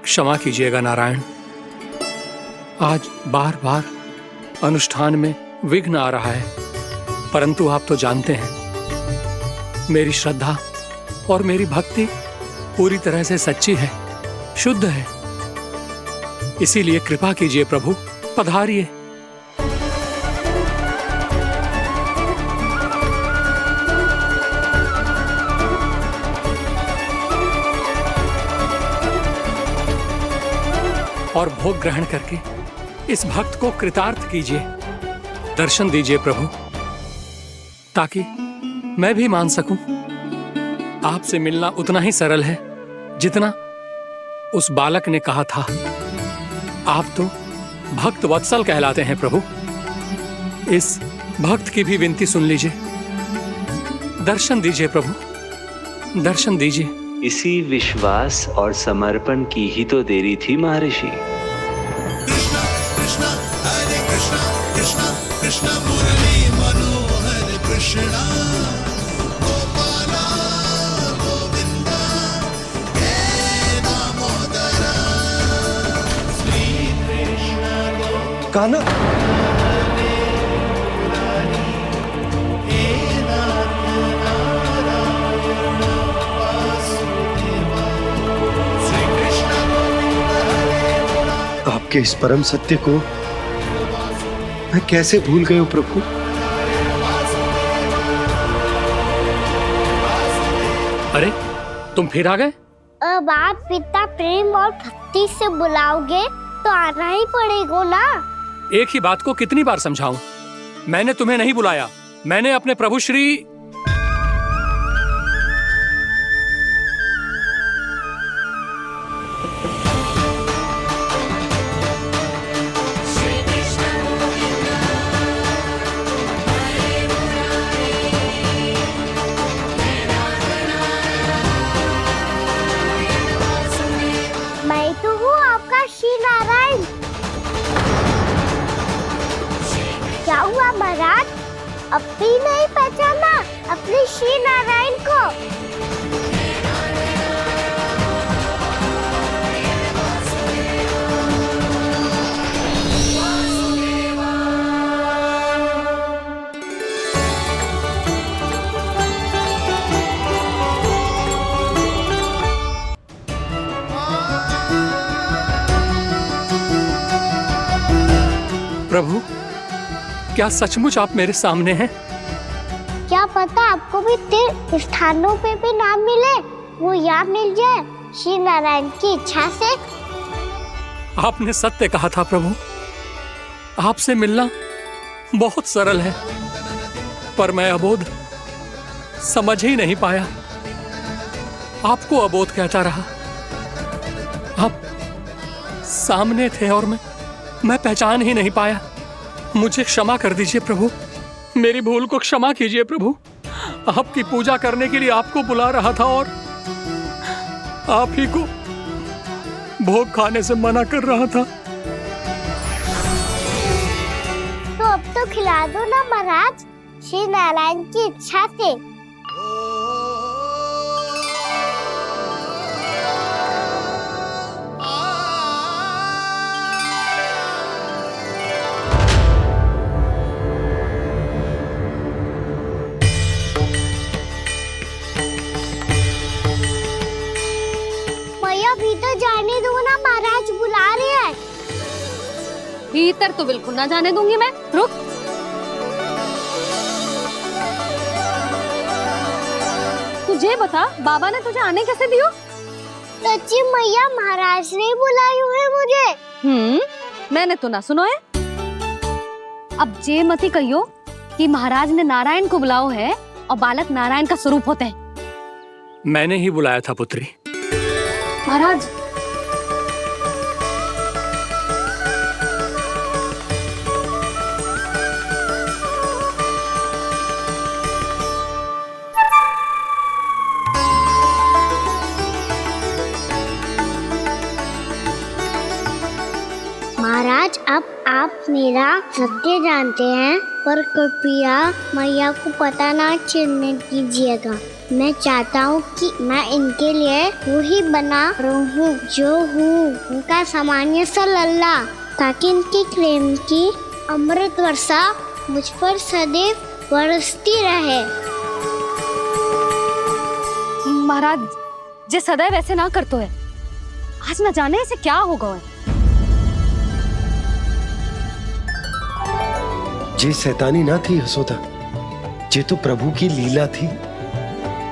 क्षमा कीजिएगा नारायण, आज बार बार अनुष्ठान में विघ्न आ रहा है, परंतु आप तो जानते हैं मेरी श्रद्धा और मेरी भक्ति पूरी तरह से सच्ची है, शुद्ध है। इसीलिए कृपा कीजिए प्रभु, पधारिए। और भोग ग्रहण करके इस भक्त को कृतार्थ कीजिए। दर्शन दीजिए प्रभु, ताकि मैं भी मान सकूं। आपसे मिलना उतना ही सरल है जितना उस बालक ने कहा था। आप तो भक्त वत्सल कहलाते हैं प्रभु। इस भक्त की भी विनती सुन लीजिए। दर्शन दीजिए प्रभु, दर्शन दीजिए। इसी विश्वास और समर्पण की ही तो देरी थी महर्षि। कृष्णा कृष्णा हरे कृष्णा, कृष्णा कृष्णा मुरली मनोहर कृष्णा, गोपाला गोविंदा हे दामोदरा, श्री कृष्ण कान्हा, आपके इस परम सत्य को मैं कैसे भूल गया हूं प्रभु। अरे तुम फिर आ गए? अब आप पिता प्रेम और भक्ति से बुलाओगे तो आना ही पड़ेगा ना। एक ही बात को कितनी बार समझाऊं? मैंने तुम्हें नहीं बुलाया, मैंने अपने प्रभु श्री मैं तो हूँ आपका श्री नारायण। क्या हुआ महाराज, अब भी नहीं पहचाना अपने श्री नारायण को? प्रभु, क्या सचमुच आप मेरे सामने हैं? क्या पता आपको भी तीर्थ स्थानों पे भी नाम मिले, वो याद मिल जाए श्री नारायण की इच्छा से। आपने सत्य कहा था प्रभु, आपसे मिलना बहुत सरल है, पर मैं अबोध समझ ही नहीं पाया। आपको अबोध कहता रहा। आप सामने थे और मैं मैं पहचान ही नहीं पाया। मुझे क्षमा कर दीजिए प्रभु, मेरी भूल को क्षमा कीजिए प्रभु। आपकी पूजा करने के लिए आपको बुला रहा था और आप ही को भोग खाने से मना कर रहा था। तो अब तो खिला दो ना महाराज, श्री नारायण की इच्छा से। भीतर जाने दो ना, महाराज बुला रहे हैं। भीतर तो बिल्कुल ना जाने दूंगी मैं, रुक। तुझे बता, बाबा ने तुझे आने कैसे दियो? सच्ची मैया, महाराज ने बुलाई हुई मुझे। मैंने तो ना सुनो है। अब जे मती कहियो कि महाराज ने नारायण को बुलाओ है और बालक नारायण का स्वरूप होते हैं। मैंने ही बुलाया था पुत्री। महाराज, महाराज अब आप मेरा सत्य जानते हैं, पर कृपया मैया को पता ना चलने दीजिएगा। मैं चाहता हूँ कि मैं इनके लिए वही बना रहूँ जो हूँ, उनका सामान्य सा लल्ला, ताकि इनके प्रेम की अमृत वर्षा मुझ पर सदैव बरसती रहे। महाराज, जे सदैव ऐसे ना करतो है, आज न जाने इसे क्या होगा है। जे शैतानी ना थी यशोदा, जे तो प्रभु की लीला थी।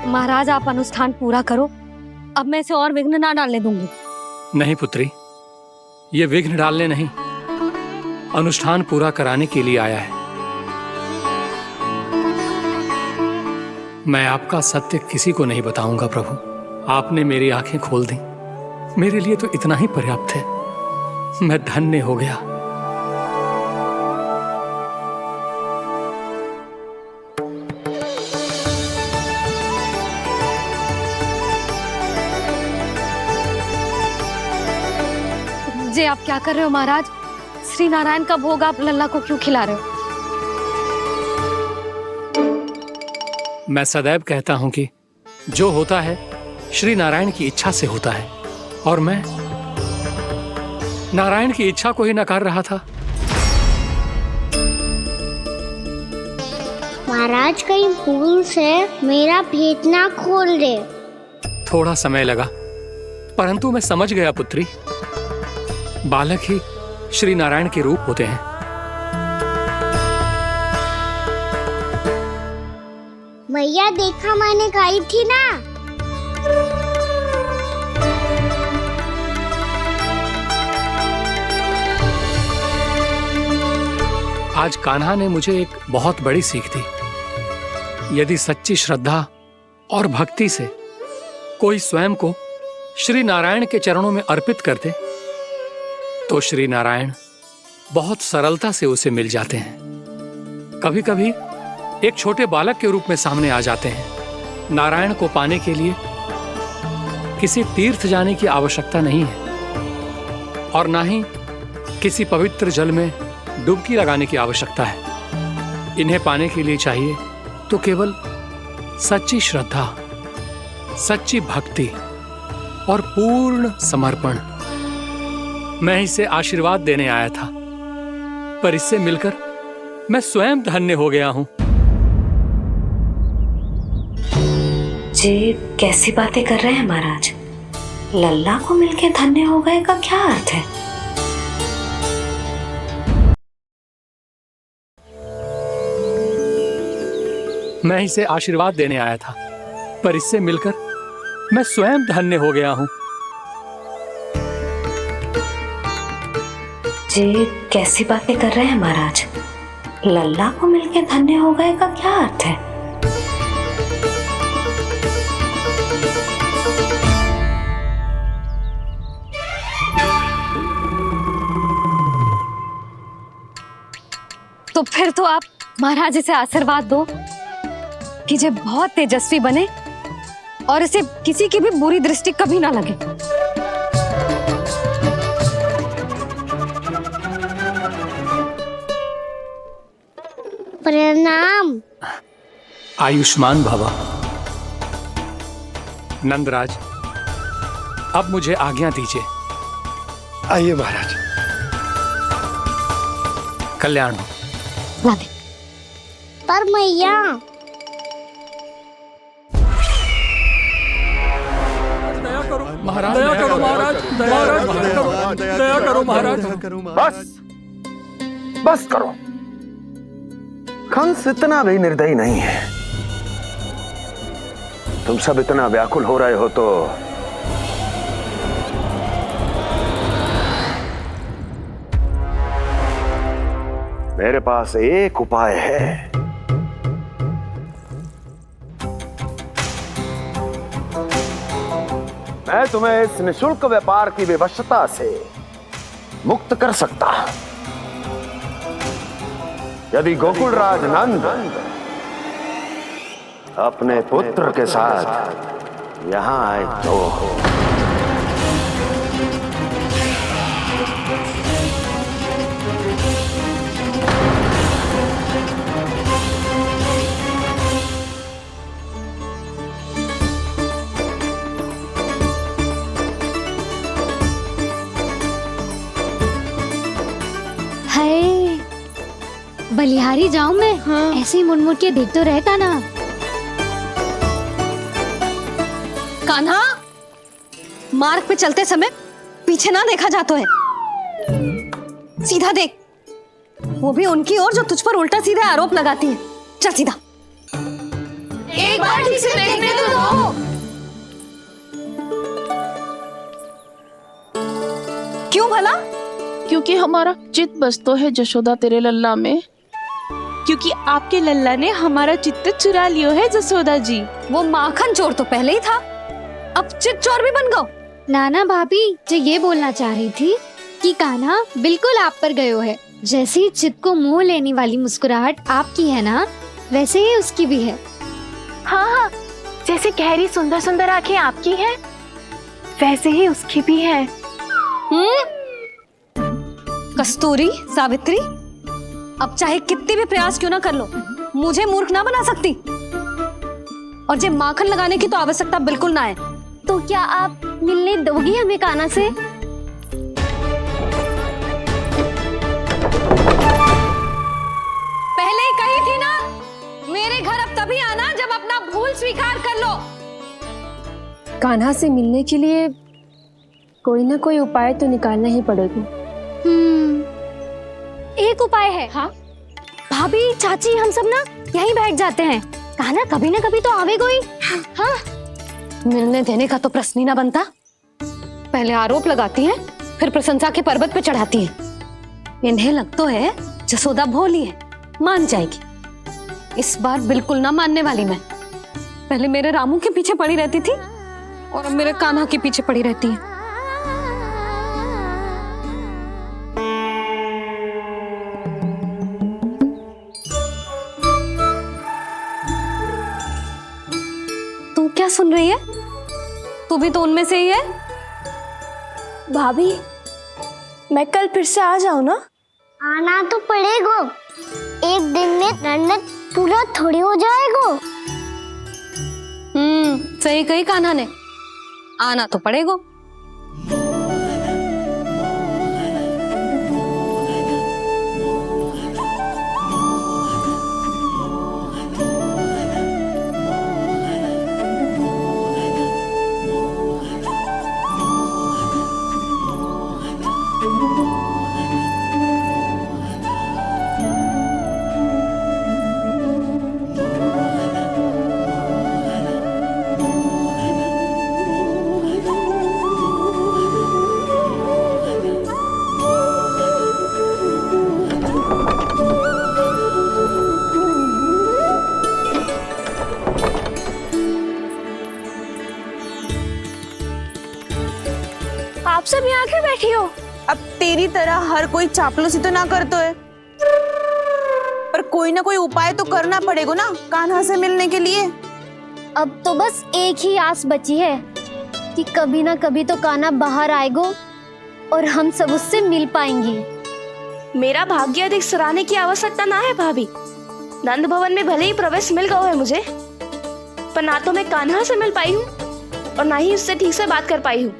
महाराज, आप अनुष्ठान पूरा करो, अब मैं इसे और विघ्न ना डालने दूंगी। नहीं पुत्री, ये विघ्न डालने नहीं, अनुष्ठान पूरा कराने के लिए आया है। मैं आपका सत्य किसी को नहीं बताऊंगा प्रभु। आपने मेरी आंखें खोल दी, मेरे लिए तो इतना ही पर्याप्त है। मैं धन्य हो गया। जे आप क्या कर रहे हो महाराज? श्री नारायण का भोग आप लल्ला को क्यों खिला रहे हो? मैं सदैव कहता हूं कि जो होता है श्री नारायण की इच्छा से होता है, और मैं नारायण की इच्छा को ही नकार रहा था। महाराज, कहीं भूल से मेरा भेद ना खोल दे। थोड़ा समय लगा, परंतु मैं समझ गया पुत्री। बालक ही श्री नारायण के रूप होते हैं। मैया, देखा मैंने गाई थी ना। आज कान्हा ने मुझे एक बहुत बड़ी सीख दी। यदि सच्ची श्रद्धा और भक्ति से कोई स्वयं को श्री नारायण के चरणों में अर्पित कर दे, तो श्री नारायण बहुत सरलता से उसे मिल जाते हैं। कभी कभी एक छोटे बालक के रूप में सामने आ जाते हैं। नारायण को पाने के लिए किसी तीर्थ जाने की आवश्यकता नहीं है, और ना ही किसी पवित्र जल में डुबकी लगाने की आवश्यकता है। इन्हें पाने के लिए चाहिए तो केवल सच्ची श्रद्धा, सच्ची भक्ति और पूर्ण समर्पण। मैं इसे आशीर्वाद देने आया था, पर इससे मिलकर मैं स्वयं धन्य हो गया हूं। जे कैसी बातें कर रहे हैं महाराज? लल्ला को मिलके धन्य हो गए का क्या अर्थ है? मैं इसे आशीर्वाद देने आया था, पर इससे मिलकर मैं स्वयं धन्य हो गया हूं। जे कैसी बातें कर रहे हैं महाराज? लल्ला को मिलके धन्य हो गए का क्या अर्थ है? तो फिर तो आप महाराज इसे आशीर्वाद दो कि ये बहुत तेजस्वी बने और इसे किसी की भी बुरी दृष्टि कभी ना लगे। प्रणाम। आयुष्मान भवा। नंदराज, अब मुझे आज्ञा दीजिए। आइए महाराज। कल्याण हो। राधे। पर मैया महाराज दया करो, महाराज दया करो महाराज। बस करो। कंस इतना भी निर्दयी नहीं है। तुम सब इतना व्याकुल हो रहे हो तो मेरे पास एक उपाय है। मैं तुम्हें इस निशुल्क व्यापार की विवशता से मुक्त कर सकता यदि गोकुलराज नंद अपने पुत्र के साथ यहां आए तो। हाय, बलिहारी जाऊं मैं? हाँ। ऐसे ही मुड़ के देख तो रहता ना। कान्हा, मार्ग पे चलते समय पीछे ना देखा जाता है, सीधा देख। वो भी उनकी ओर जो तुझ पर उल्टा सीधा आरोप लगाती है। चल सीधा। एक बार ठीक से देखने तो दो। क्यों भला? क्योंकि हमारा चित्त बसतो है जशोदा तेरे लल्ला में। क्योंकि आपके लल्ला ने हमारा चित्त चुरा लियो है जसोदा जी। वो माखन चोर तो पहले ही था, अब चित चोर भी बन गो। नाना भाभी जो ये बोलना चाह रही थी कि कान्हा बिल्कुल आप पर गयो है। जैसे ही चित को मोह लेने वाली मुस्कुराहट आपकी है ना, वैसे ही उसकी भी है। हाँ हाँ, जैसे गहरी सुंदर सुंदर आंखें आपकी हैं, वैसे ही उसकी भी है। कस्तूरी, सावित्री, अब चाहे कितने भी प्रयास क्यों ना कर लो, मुझे मूर्ख ना बना सकती। और जे माखन लगाने की तो आवश्यकता बिल्कुल ना है। तो क्या आप मिलने दोगी हमें कान्हा से? पहले ही कही थी ना, मेरे घर अब तभी आना जब अपना भूल स्वीकार कर लो। कान्हा से मिलने के लिए कोई ना कोई उपाय तो निकालना ही पड़ेगा। एक उपाय है। हाँ? भाभी, चाची, हम सब ना यहीं बैठ जाते हैं। कान्हा कभी ना कभी तो आवेगा ही। हाँ? मिलने देने का तो प्रश्न ही ना बनता। पहले आरोप लगाती हैं, फिर प्रशंसा के पर्वत पे चढ़ाती हैं। इन्हें लगता है जसोदा भोली है, मान जाएगी। इस बार बिल्कुल ना मानने वाली मैं। पहले मेरे रामू के पीछे पड़ी रहती थी और अब मेरे कान्हा के पीछे पड़ी रहती है। तू क्या सुन रही है? तू भी तो उनमें से ही है। भाभी, मैं कल फिर से आ जाऊं ना? आना तो पड़ेगा। एक दिन में रन्नत पूरा थोड़ी हो जाएगा। सही कही कान्हा ने, आना तो पड़ेगा। आप सब यहाँ क्यों बैठी हो? अब तेरी तरह हर कोई चापलूसी तो ना करतो है। पर कोई ना कोई उपाय तो करना पड़ेगा ना कान्हा से मिलने के लिए। अब तो बस एक ही आस बची है कि कभी ना कभी तो कान्हा बाहर आएगा और हम सब उससे मिल पाएंगे। मेरा भाग्य अधिक सराहने की आवश्यकता ना है भाभी। नंद भवन में भले ही प्रवेश मिल गया है मुझे, पर ना तो मैं कान्हा से मिल पाई हूँ और ना ही उससे ठीक से बात कर पाई हूँ।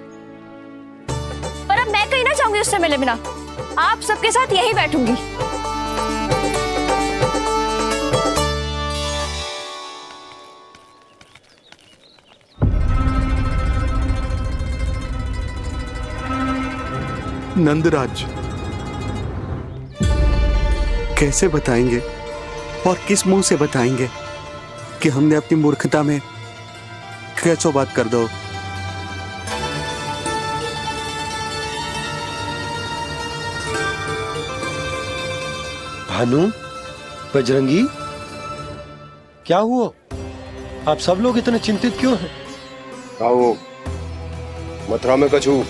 पर अब मैं कहीं ना चाहूंगी उससे मिले बिना। आप सबके साथ यहीं बैठूंगी। नंदराज, कैसे बताएंगे और किस मुंह से बताएंगे कि हमने अपनी मूर्खता में कैसो बात कर दो। भानु, बजरंगी, क्या हुआ? आप सब लोग इतने चिंतित क्यों हैं? आओ, मथुरा में कछु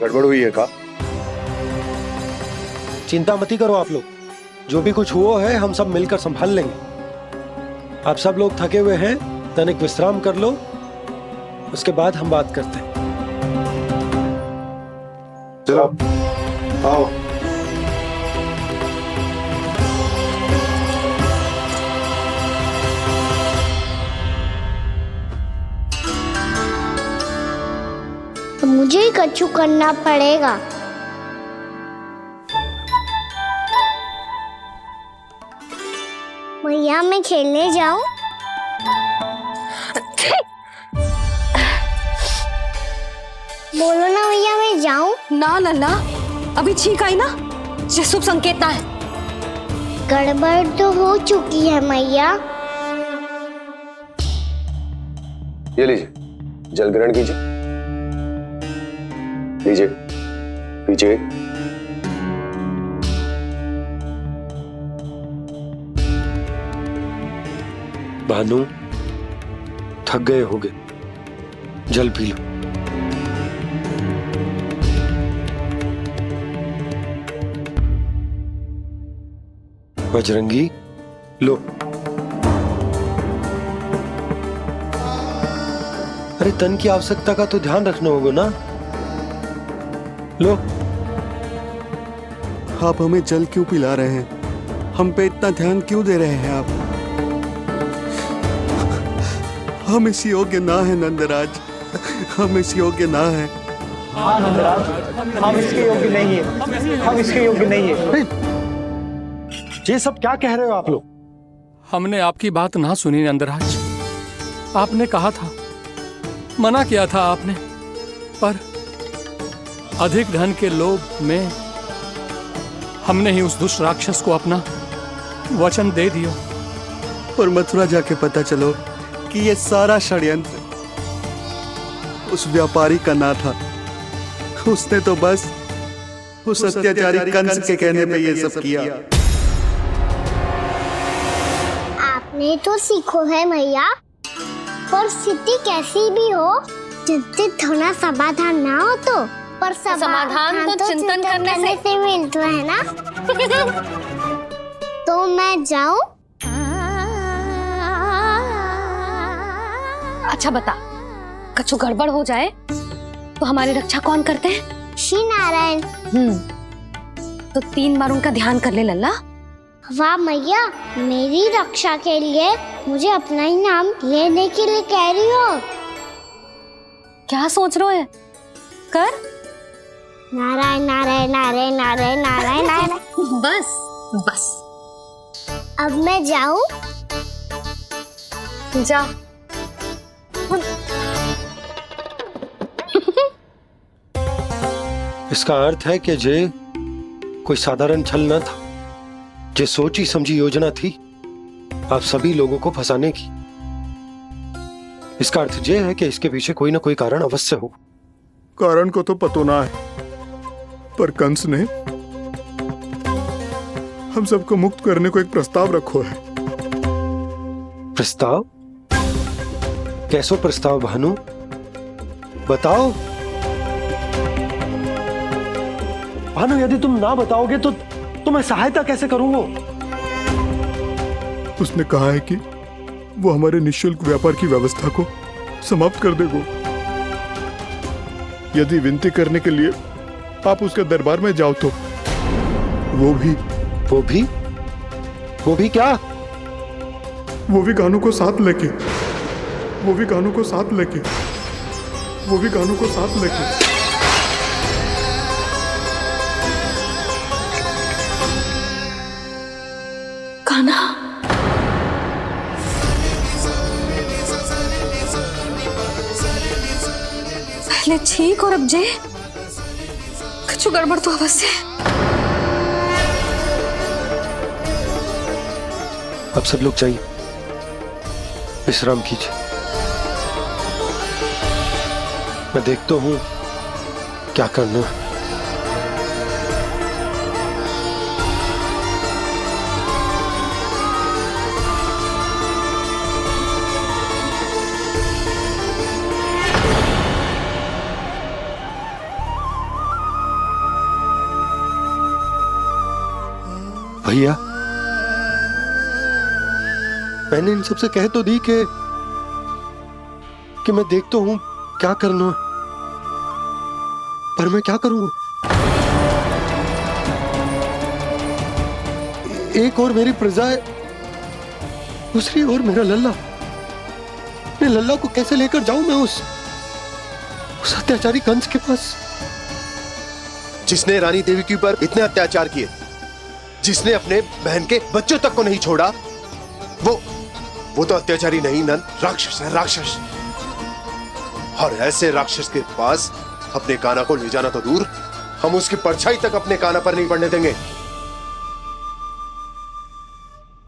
गड़बड़ हुई है का? चिंता मती करो आप लोग, जो भी कुछ हुआ है हम सब मिलकर संभाल लेंगे। आप सब लोग थके हुए हैं, तनिक विश्राम कर लो, उसके बाद हम बात करते हैं। चलो आओ। तो मुझे ही कछु करना पड़ेगा। भैया मैं खेलने जाऊं? बोलो ना भैया मैं जाऊं? ना लल्ला, अभी छींक आई ना, ये शुभ संकेत ना है। गड़बड़ तो हो चुकी है मैया। ये लीजिए, जल ग्रहण कीजिए। लीजिए, पीछे। भानु, थक गए होगे, जल पी लो। बजरंगी, लो। अरे तन की आवश्यकता का तो ध्यान रखना होगा ना, लो। आप हमें जल क्यों पिला रहे हैं? हम पे इतना ध्यान क्यों दे रहे हैं आप? हम इस योग्य ना है नंदराज, हम इस योग्य ना है। हाँ नंदराज, हम इसके योग्य नहीं है, हम इसके योग्य नहीं है। ये सब क्या कह रहे हो आप लोग? हमने आपकी बात ना सुनी नंदराज। आपने कहा था, मना किया था आपने, पर अधिक धन के लोभ में हमने ही उस दुष्ट राक्षस को अपना वचन दे दिया। पर मथुरा जाके पता चलो कि ये सारा षड्यंत्र उस व्यापारी का ना था। उसने तो बस उस अत्याचारी कंस के कहने पे ये सब किया। आपने तो सीखो है भैया, पर स्थिति कैसी भी हो, चिंतित होना समाधान ना हो तो, पर समाधान तो चिंतन करने से मिलता है ना। तो मैं जाऊं? अच्छा बता, कछु गड़बड़ हो जाए तो हमारी रक्षा कौन करते हैं? श्री नारायण। तो 3 बार उनका ध्यान कर ले लल्ला। वाह मैया, मेरी रक्षा के लिए मुझे अपना ही नाम लेने के लिए कह रही हो? क्या सोच रहे हो? कर। नारायण नारायण नारायण नारायण नारायण नारायण। बस बस। अब मैं जाऊं? जा। इसका अर्थ है कि जे कोई साधारण छल न था, जे सोची समझी योजना थी आप सभी लोगों को फंसाने की। इसका अर्थ ये है कि इसके पीछे कोई ना कोई कारण अवश्य हो। कारण को तो पतो ना है, पर कंस ने हम सबको मुक्त करने को एक प्रस्ताव रखो है। प्रस्ताव? कैसो प्रस्ताव भानु, बताओ। भानु, यदि तुम ना बताओगे तो मैं सहायता कैसे करूंगा? उसने कहा है कि वो हमारे निःशुल्क व्यापार की व्यवस्था को समाप्त कर देगा। यदि विनती करने के लिए आप उसके दरबार में जाओ तो वो भी क्या? वो भी कानू को साथ लेके कान्हा, पहले ठीक और अब जे कुछ गड़बड़ तो अवश्य। अब सब लोग जाइए, विश्राम कीजिए। मैं देखता हूँ क्या करना है। भैया, मैंने इन सबसे कह तो दी कि मैं देखता हूं क्या करना, पर मैं क्या करूं? एक और मेरी प्रजा है, दूसरी ओर मेरा लल्ला। मैं लल्ला को कैसे लेकर जाऊं मैं उस अत्याचारी कंस के पास, जिसने रानी देवी के ऊपर इतने अत्याचार किए, जिसने अपने बहन के बच्चों तक को नहीं छोड़ा। वो तो अत्याचारी नहीं नंद, राक्षस है, राक्षस। और ऐसे राक्षस के पास अपने कान्हा को ले जाना तो दूर, हम उसकी परछाई तक अपने कान्हा पर नहीं पड़ने देंगे।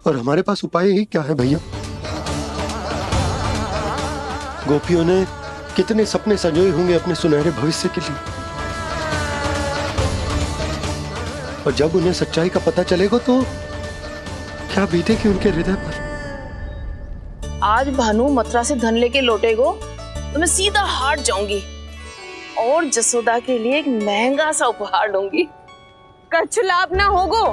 और हमारे पास उपाय ही क्या है भैया? गोपियों ने कितने सपने संजोए होंगे अपने सुनहरे भविष्य के लिए, और जब उन्हें सच्चाई का पता चलेगा तो क्या बीतेगी उनके हृदय पर। आज भानु मथुरा से धन लेके लौटेगो तो मैं सीधा हाट जाऊंगी और जसोदा के लिए एक महंगा सा उपहार दूंगी। कछुलाभ ना होगो।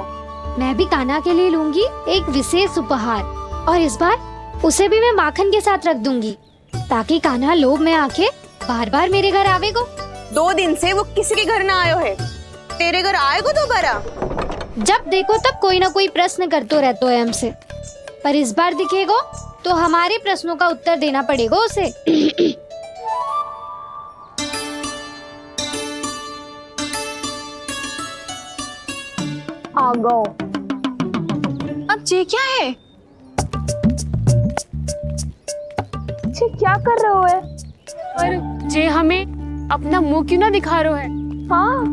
मैं भी कान्हा के लिए लूंगी एक विशेष उपहार, और इस बार उसे भी मैं माखन के साथ रख दूंगी, ताकि कान्हा लोभ में आके बार बार मेरे घर आवेगो। 2 दिन से वो किसी के घर ना आयो है, तेरे घर आएगो दोबारा? जब देखो तब कोई ना कोई प्रश्न करते रहते है हमसे, पर इस बार दिखेगो तो हमारे प्रश्नों का उत्तर देना पड़ेगा उसे। आ गो। अब ये क्या है? ये क्या कर रहे हो है? और जे हमें अपना मुंह क्यों ना दिखा रहे है? हाँ,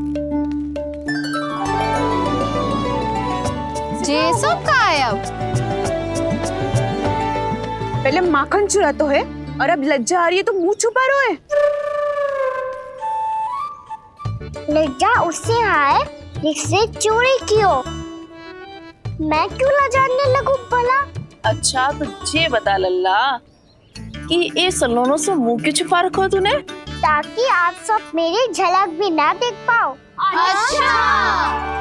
जे सब का है अब? पहले माखन चुरा तो है और अब लज्जा आ रही है तो मुंह छुपा रहे है। लज्जा उससे है जिससे चोरी की हो। मैं क्यों लजाने लगूं भला? अच्छा तो ये बता लल्ला कि ये सलोनों से मुंह क्यों छुपा रखा तूने? ताकि आप सब मेरी झलक भी ना देख पाओ। अच्छा।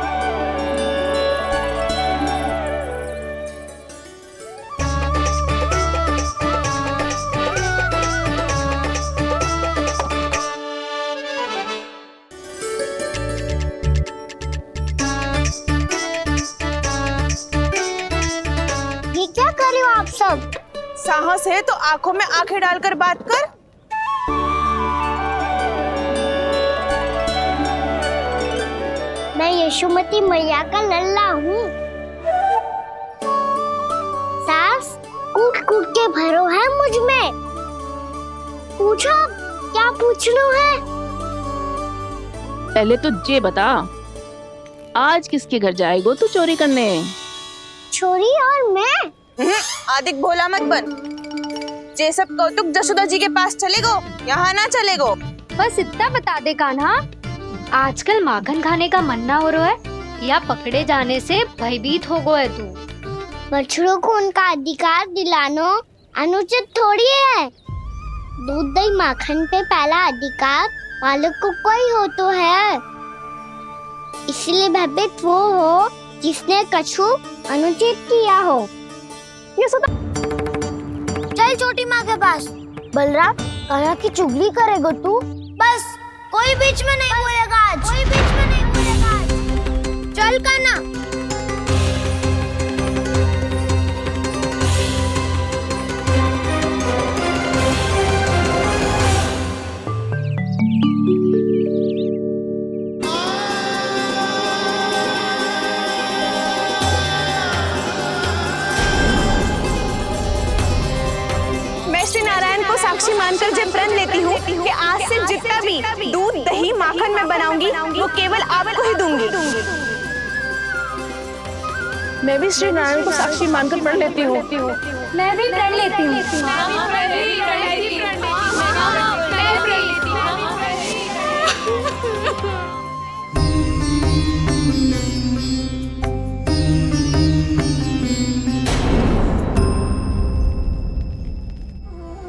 ये क्या कर रहे हो आप सब? साहस है तो आंखों में आंखें डालकर बात कर। मैं यशोमती मैया का लल्ला हूँ। सास कूट कूट के भरो है मुझ में। पूछो क्या पूछना है? पहले तो ये बता, आज किसके घर जाएगो तू चोरी करने? छोरी और मैं? आदिक भोला मत बन। जे सब कौतुक जसोदा जी के पास चलेगो, यहाँ ना चलेगो। बस इतना बता दे कान्हा, आजकल माखन खाने का मन ना हो रहा है या पकड़े जाने से भयभीत हो गए तू? बछड़ों को उनका अधिकार दिलाना अनुचित थोड़ी है। दूध दही माखन पे पहला अधिकार मालिक को कोई हो तो है। इसलिए भयभीत वो हो जिसने कछु अनुचित किया हो। यशोदा। चल छोटी माँ के पास। बलराम, कान्हा की चुगली करेगा तू? बस, कोई बीच में नहीं बोलेगा आज। कोई बीच में नहीं बोलेगा आज। चल कान्हा। श्री नारायण को साक्षी मानकर जब प्रण लेती हूँ कि आज से जितना भी दूध दही माखन मैं बनाऊंगी वो केवल आपको ही दूंगी। मैं भी श्री नारायण को साक्षी मानकर प्रण लेती हूँ। मैं भी प्रण लेती हूँ।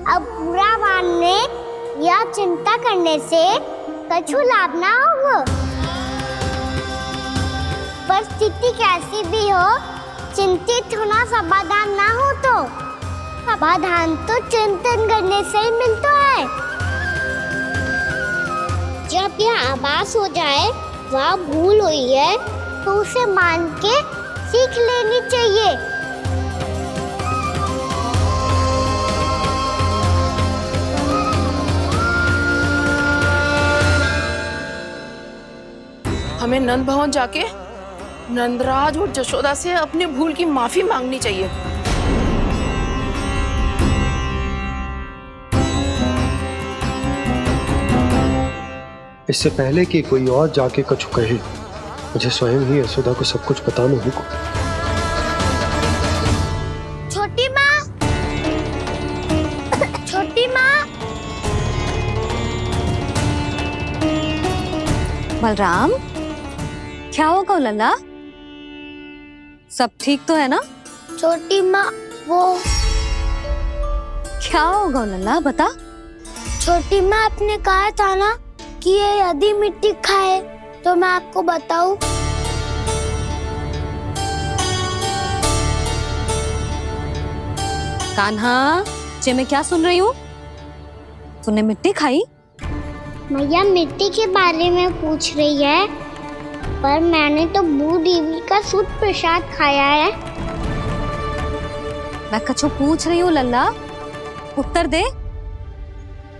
अब बुरा मानने या चिंता करने से कछु लाभ ना होगा। परिस्थिति कैसी भी हो, चिंतित होना समाधान ना हो तो समाधान तो चिंतन करने से ही मिलता है। जब यह आभास हो जाए वह भूल हुई है तो उसे मान के सीख लेनी चाहिए। हमें नंद भवन जाके नंदराज और जशोदा से अपनी भूल की माफी मांगनी चाहिए। इससे पहले कि कोई और जाके कछु कहे, मुझे स्वयं ही यशोदा को सब कुछ बताना होगा। छोटी माँ, छोटी माँ। बलराम, क्या होगा लल्ला? सब ठीक तो है ना? छोटी माँ, वो क्या होगा लल्ला, बता। छोटी माँ, आपने कहा था ना कि ये यदि मिट्टी खाए तो मैं आपको बताऊं। कान्हा, जे मैं क्या सुन रही हूँ? तूने मिट्टी खाई? मैया मिट्टी के बारे में पूछ रही है, पर मैंने तो भू देवी का शुद्ध प्रसाद खाया है। मैं कछु पूछ रही हूँ लल्ला, उत्तर दे।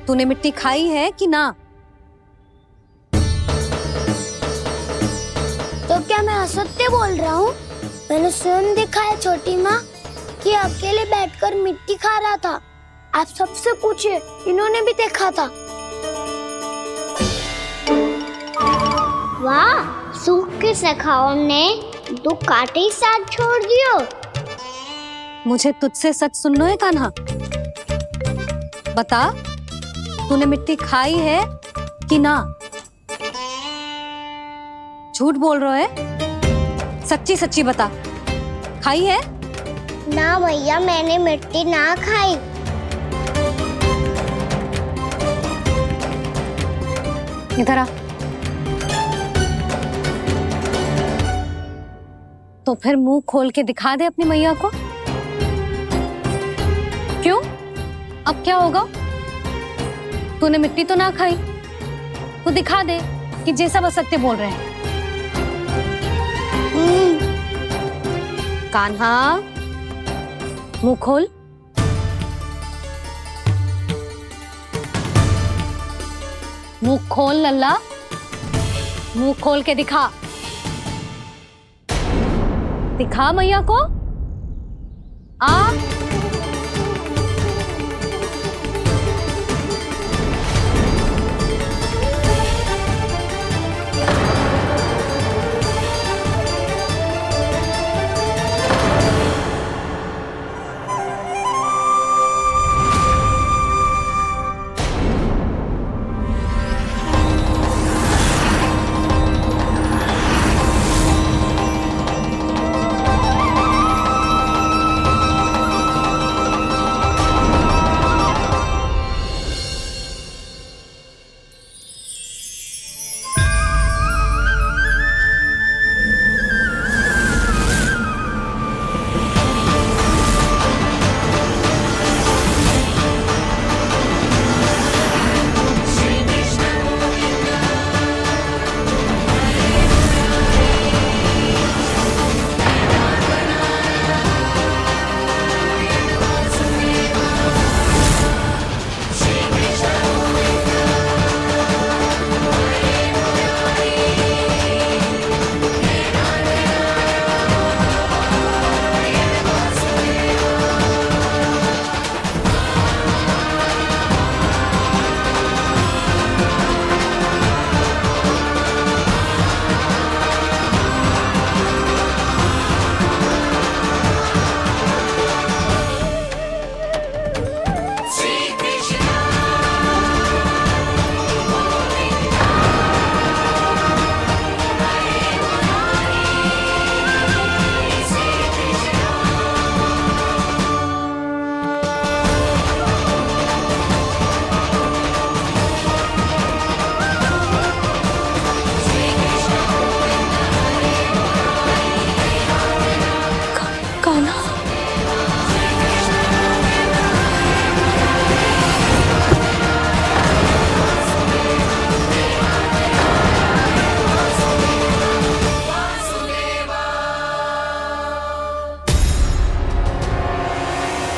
तूने मिट्टी खाई है कि ना? तो क्या मैं असत्य बोल रहा हूँ? मैंने स्वयं देखा है छोटी माँ कि अकेले बैठकर मिट्टी खा रहा था। आप सबसे पूछिए, इन्होंने भी देखा था। वाह, सूख के सखाओ ने दो कांटे ही साथ छोड़ दियो। मुझे तुझसे सच सुनना है कान्हा। बता, तूने मिट्टी खाई है कि ना? झूठ बोल रहा है, सच्ची सच्ची बता, खाई है? ना भैया, मैंने मिट्टी ना खाई। इधर आ। तो फिर मुंह खोल के दिखा दे अपनी मैया को। क्यों? अब क्या होगा? तूने मिट्टी तो ना खाई, तो दिखा दे कि जे सब असत्य बोल रहे हैं। कान्हा, मुंह खोल। मुंह खोल लल्ला, मुंह खोल के दिखा। दिखा मैया को। आ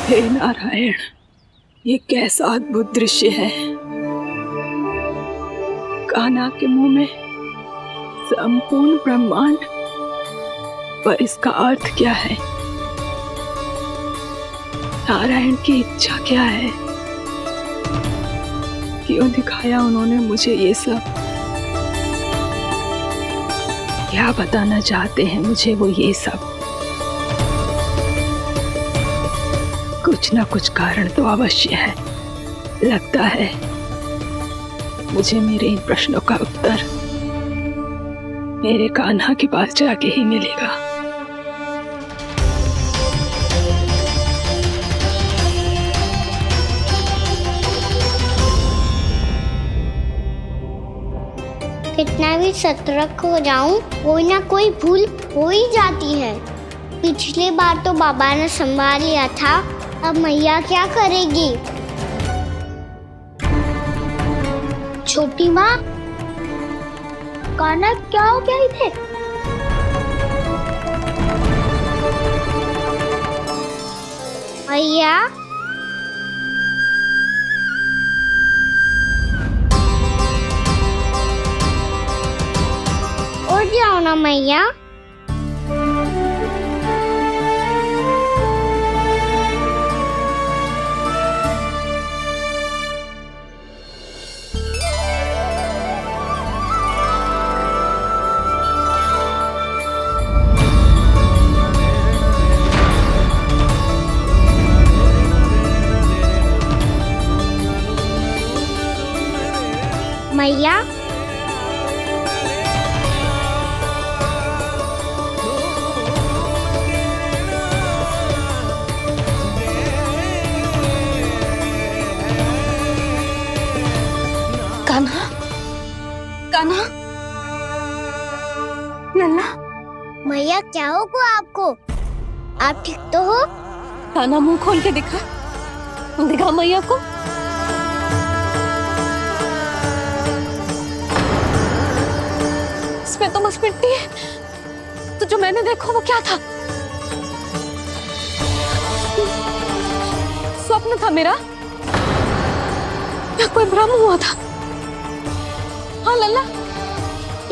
हे नारायण, ये कैसा अद्भुत दृश्य है। कान्हा के मुंह में संपूर्ण ब्रह्मांड, पर इसका अर्थ क्या है? नारायण की इच्छा क्या है? क्यों दिखाया उन्होंने मुझे ये सब? क्या बताना चाहते हैं मुझे वो ये सब? कुछ ना कुछ कारण तो अवश्य है। लगता है मुझे मेरे इन प्रश्नों का उत्तर मेरे कान्हा के पास जाके ही मिलेगा। कितना भी सतर्क हो जाऊं, कोई ना कोई भूल हो ही जाती है। पिछली बार तो बाबा ने संभाल लिया था, अब मैया क्या करेगी? छोटी माँ, कान्हा क्या हो गया इधर? मैया, उठ जाओ ना मैया। मैया, कान्हा, कान्हा, लल्ला। मैया क्या होगा आपको? आप ठीक तो हो? कान्हा मुंह खोल के दिखा, दिखा मैया को। इसमें तो बस मिट्टी है, तो जो मैंने देखा वो क्या था? स्वप्न था मेरा या कोई भ्रम हुआ था? हाँ लल्ला,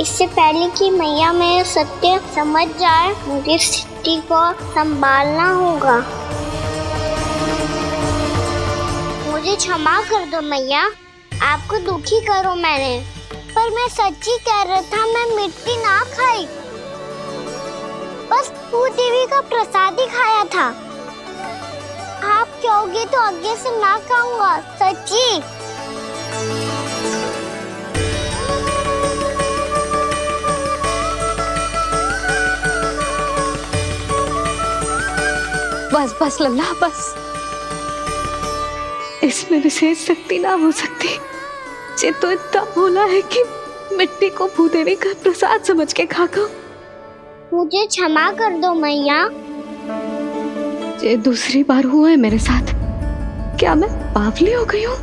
इससे पहले कि मैया मेरे सत्य समझ जाए, मुझे स्थिति को संभालना होगा। मुझे क्षमा कर दो मैया, आपको दुखी करो मैंने, पर मैं सच्ची कह रहा था, मैं मिट्टी ना खाई, बस तू देवी का प्रसाद ही खाया था। आप कहोगे तो आगे से ना खाऊंगा, सच्ची। बस बस लल्ला, बस। इसमें विशेष शक्ति ना हो सकती। ये तो इतना भोला है कि मिट्टी को भूदेवी का प्रसाद समझ के खागा। मुझे क्षमा कर दो मैया। ये दूसरी बार हुआ है मेरे साथ। क्या मैं बावली हो गई हूँ?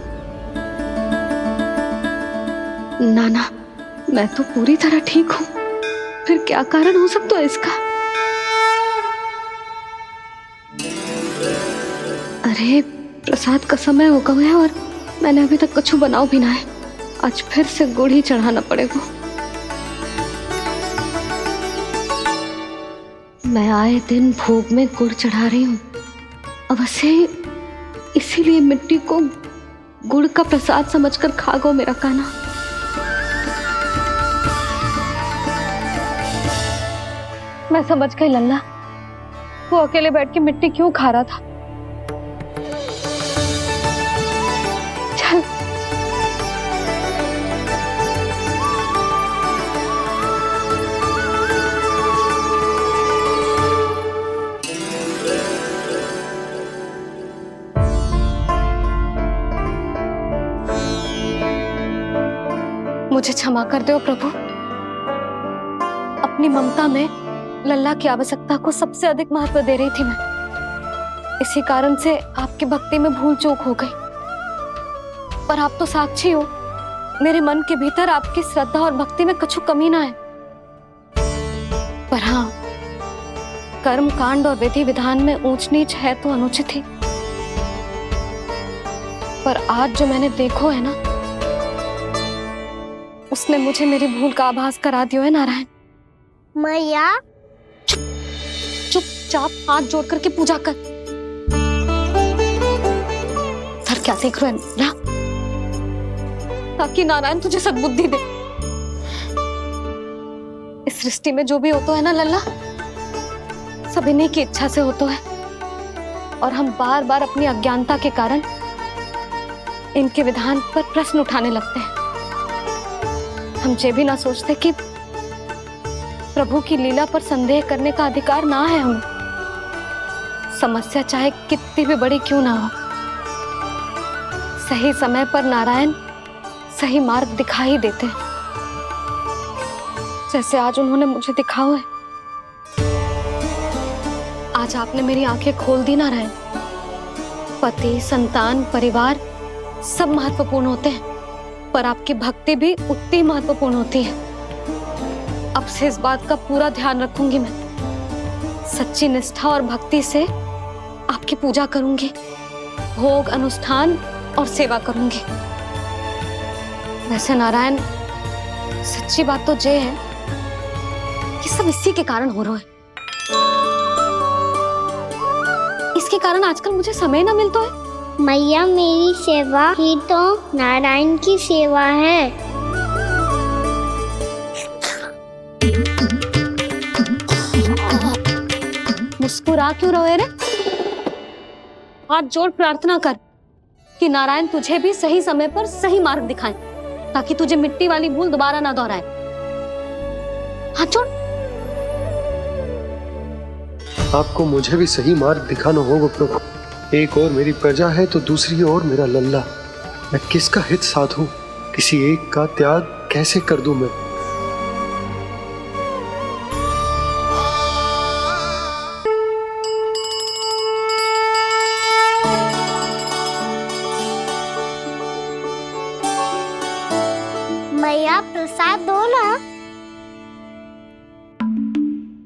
ना, मैं तो पूरी तरह ठीक हूँ। फिर क्या कारण हो सकता है इसका? अरे प्रसाद का समय हो गया है और मैंने अभी तक कुछ बनाओ भी ना है। आज फिर से गुड़ ही चढ़ाना पड़ेगा। मैं आए दिन भोग में गुड़ चढ़ा रही हूँ, अवश्य इसीलिए मिट्टी को गुड़ का प्रसाद समझकर खागो मेरा कान्हा। मैं समझ गई लल्ला, वो अकेले बैठ के मिट्टी क्यों खा रहा था। चल मुझे क्षमा कर दो प्रभु। अपनी ममता में लल्ला की आवश्यकता को सबसे अधिक महत्व दे रही थी मैं। इसी कारण से आपकी भक्ति में भूल चूक हो गई। पर आप तो साक्षी हो, मेरे मन के भीतर आपकी श्रद्धा और भक्ति में कछु कमी ना है। पर हाँ, कर्म कांड और विधि विधान में ऊंच नीच है तो अनुचित ही। पर आज जो मैंने देखो है ना, उसने मुझे मेरी भूल का आभास करा दियो है नारायण। मैया चुपचाप हाथ जोड़ करके पूजा कर। सर क्या देख रहे हैं ना, ताकि नारायण तुझे सद्बुद्धि दे। इस सृष्टि में जो भी होता है ना लल्ला, सब इन्हीं की इच्छा से होता है, और हम बार बार अपनी अज्ञानता के कारण इनके विधान पर प्रश्न उठाने लगते हैं। हम ये भी ना सोचते कि प्रभु की लीला पर संदेह करने का अधिकार ना है हमें। समस्या चाहे कितनी भी बड़ी क्यों ना हो, सही समय पर नारायण सही मार्ग दिखा ही देते हैं, जैसे आज उन्होंने मुझे दिखाओ है। आज आपने मेरी आंखें खोल दी नारायण। पति, संतान, परिवार सब महत्वपूर्ण होते हैं, पर आपकी भक्ति भी उतनी महत्वपूर्ण होती है। अब से इस बात का पूरा ध्यान रखूंगी मैं। सच्ची निष्ठा और भक्ति से आपकी पूजा करूंगी, भोग, अनुष्ठान और सेवा करूंगी। वैसे नारायण, सच्ची बात तो ये है कि सब इसी के कारण हो रहा है। इसके कारण आजकल मुझे समय ना मिलता है। मैया, मेरी सेवा ही तो नारायण की सेवा है। मुस्कुरा क्यों रहे रे? हाथ जोड़ प्रार्थना कर कि नारायण तुझे भी सही समय पर सही मार्ग दिखाएं, ताकि तुझे मिट्टी वाली भूल दोबारा ना दोहराए। हाथ जोड़। आपको मुझे भी सही मार्ग दिखाना होगा प्रभु। एक और मेरी प्रजा है तो दूसरी ओर मेरा लल्ला। मैं किसका हित साधूं? किसी एक का त्याग कैसे कर दूं मैं? मैया, प्रसाद दो ना।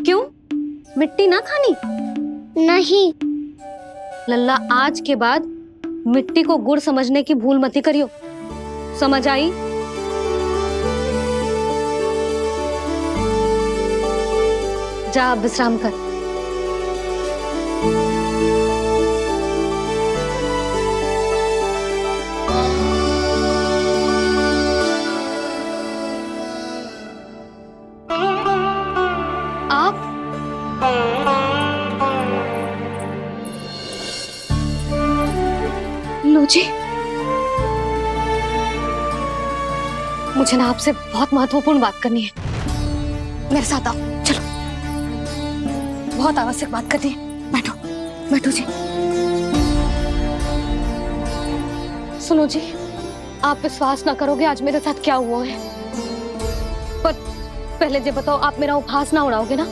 क्यों? मिट्टी ना खानी? नहीं। लल्ला, आज के बाद मिट्टी को गुड़ समझने की भूल मत करियो। समझ आई? जा अब विश्राम कर। आप लो जी, मुझे ना आपसे बहुत महत्वपूर्ण बात करनी है। मेरे साथ आओ, चलो। बहुत आवश्यक बात करनी है। बैठो, बैठो जी। सुनो जी, आप विश्वास ना करोगे आज मेरे साथ क्या हुआ है। पर पहले ये बताओ, आप मेरा उपहास ना उड़ाओगे ना,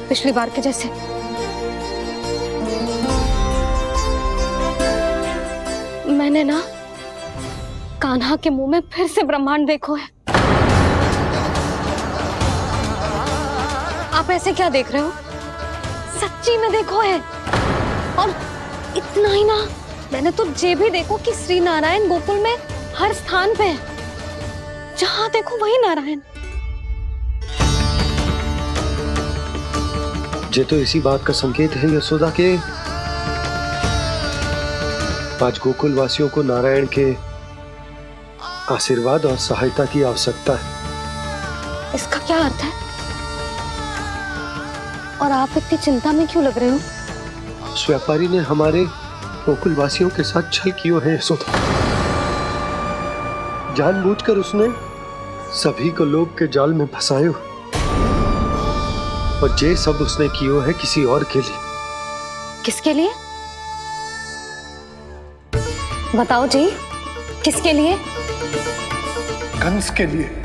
पिछली बार के जैसे? मैंने ना कान्हा के मुंह में फिर से ब्रह्मांड देखो है। आप ऐसे क्या देख रहे हो? सच्ची में देखो है। और इतना ही ना, मैंने तो ये भी देखो कि श्री नारायण गोकुल में हर स्थान पे है। जहां देखो वही नारायण। ये तो इसी बात का संकेत है यशोदा के आज गोकुल वासियों को नारायण के आशीर्वाद और सहायता की आवश्यकता है। इसका क्या अर्थ है? और आप इतनी चिंता में क्यों लग रहे हो? उस व्यापारी ने हमारे गोकुल वासियों के साथ छल किया है यशोदा। जानबूझकर उसने सभी को लोग के जाल में फंसायो, और ये सब उसने किया है किसी और के लिए। किसके लिए? बताओ जी, किसके लिए? कंस के लिए।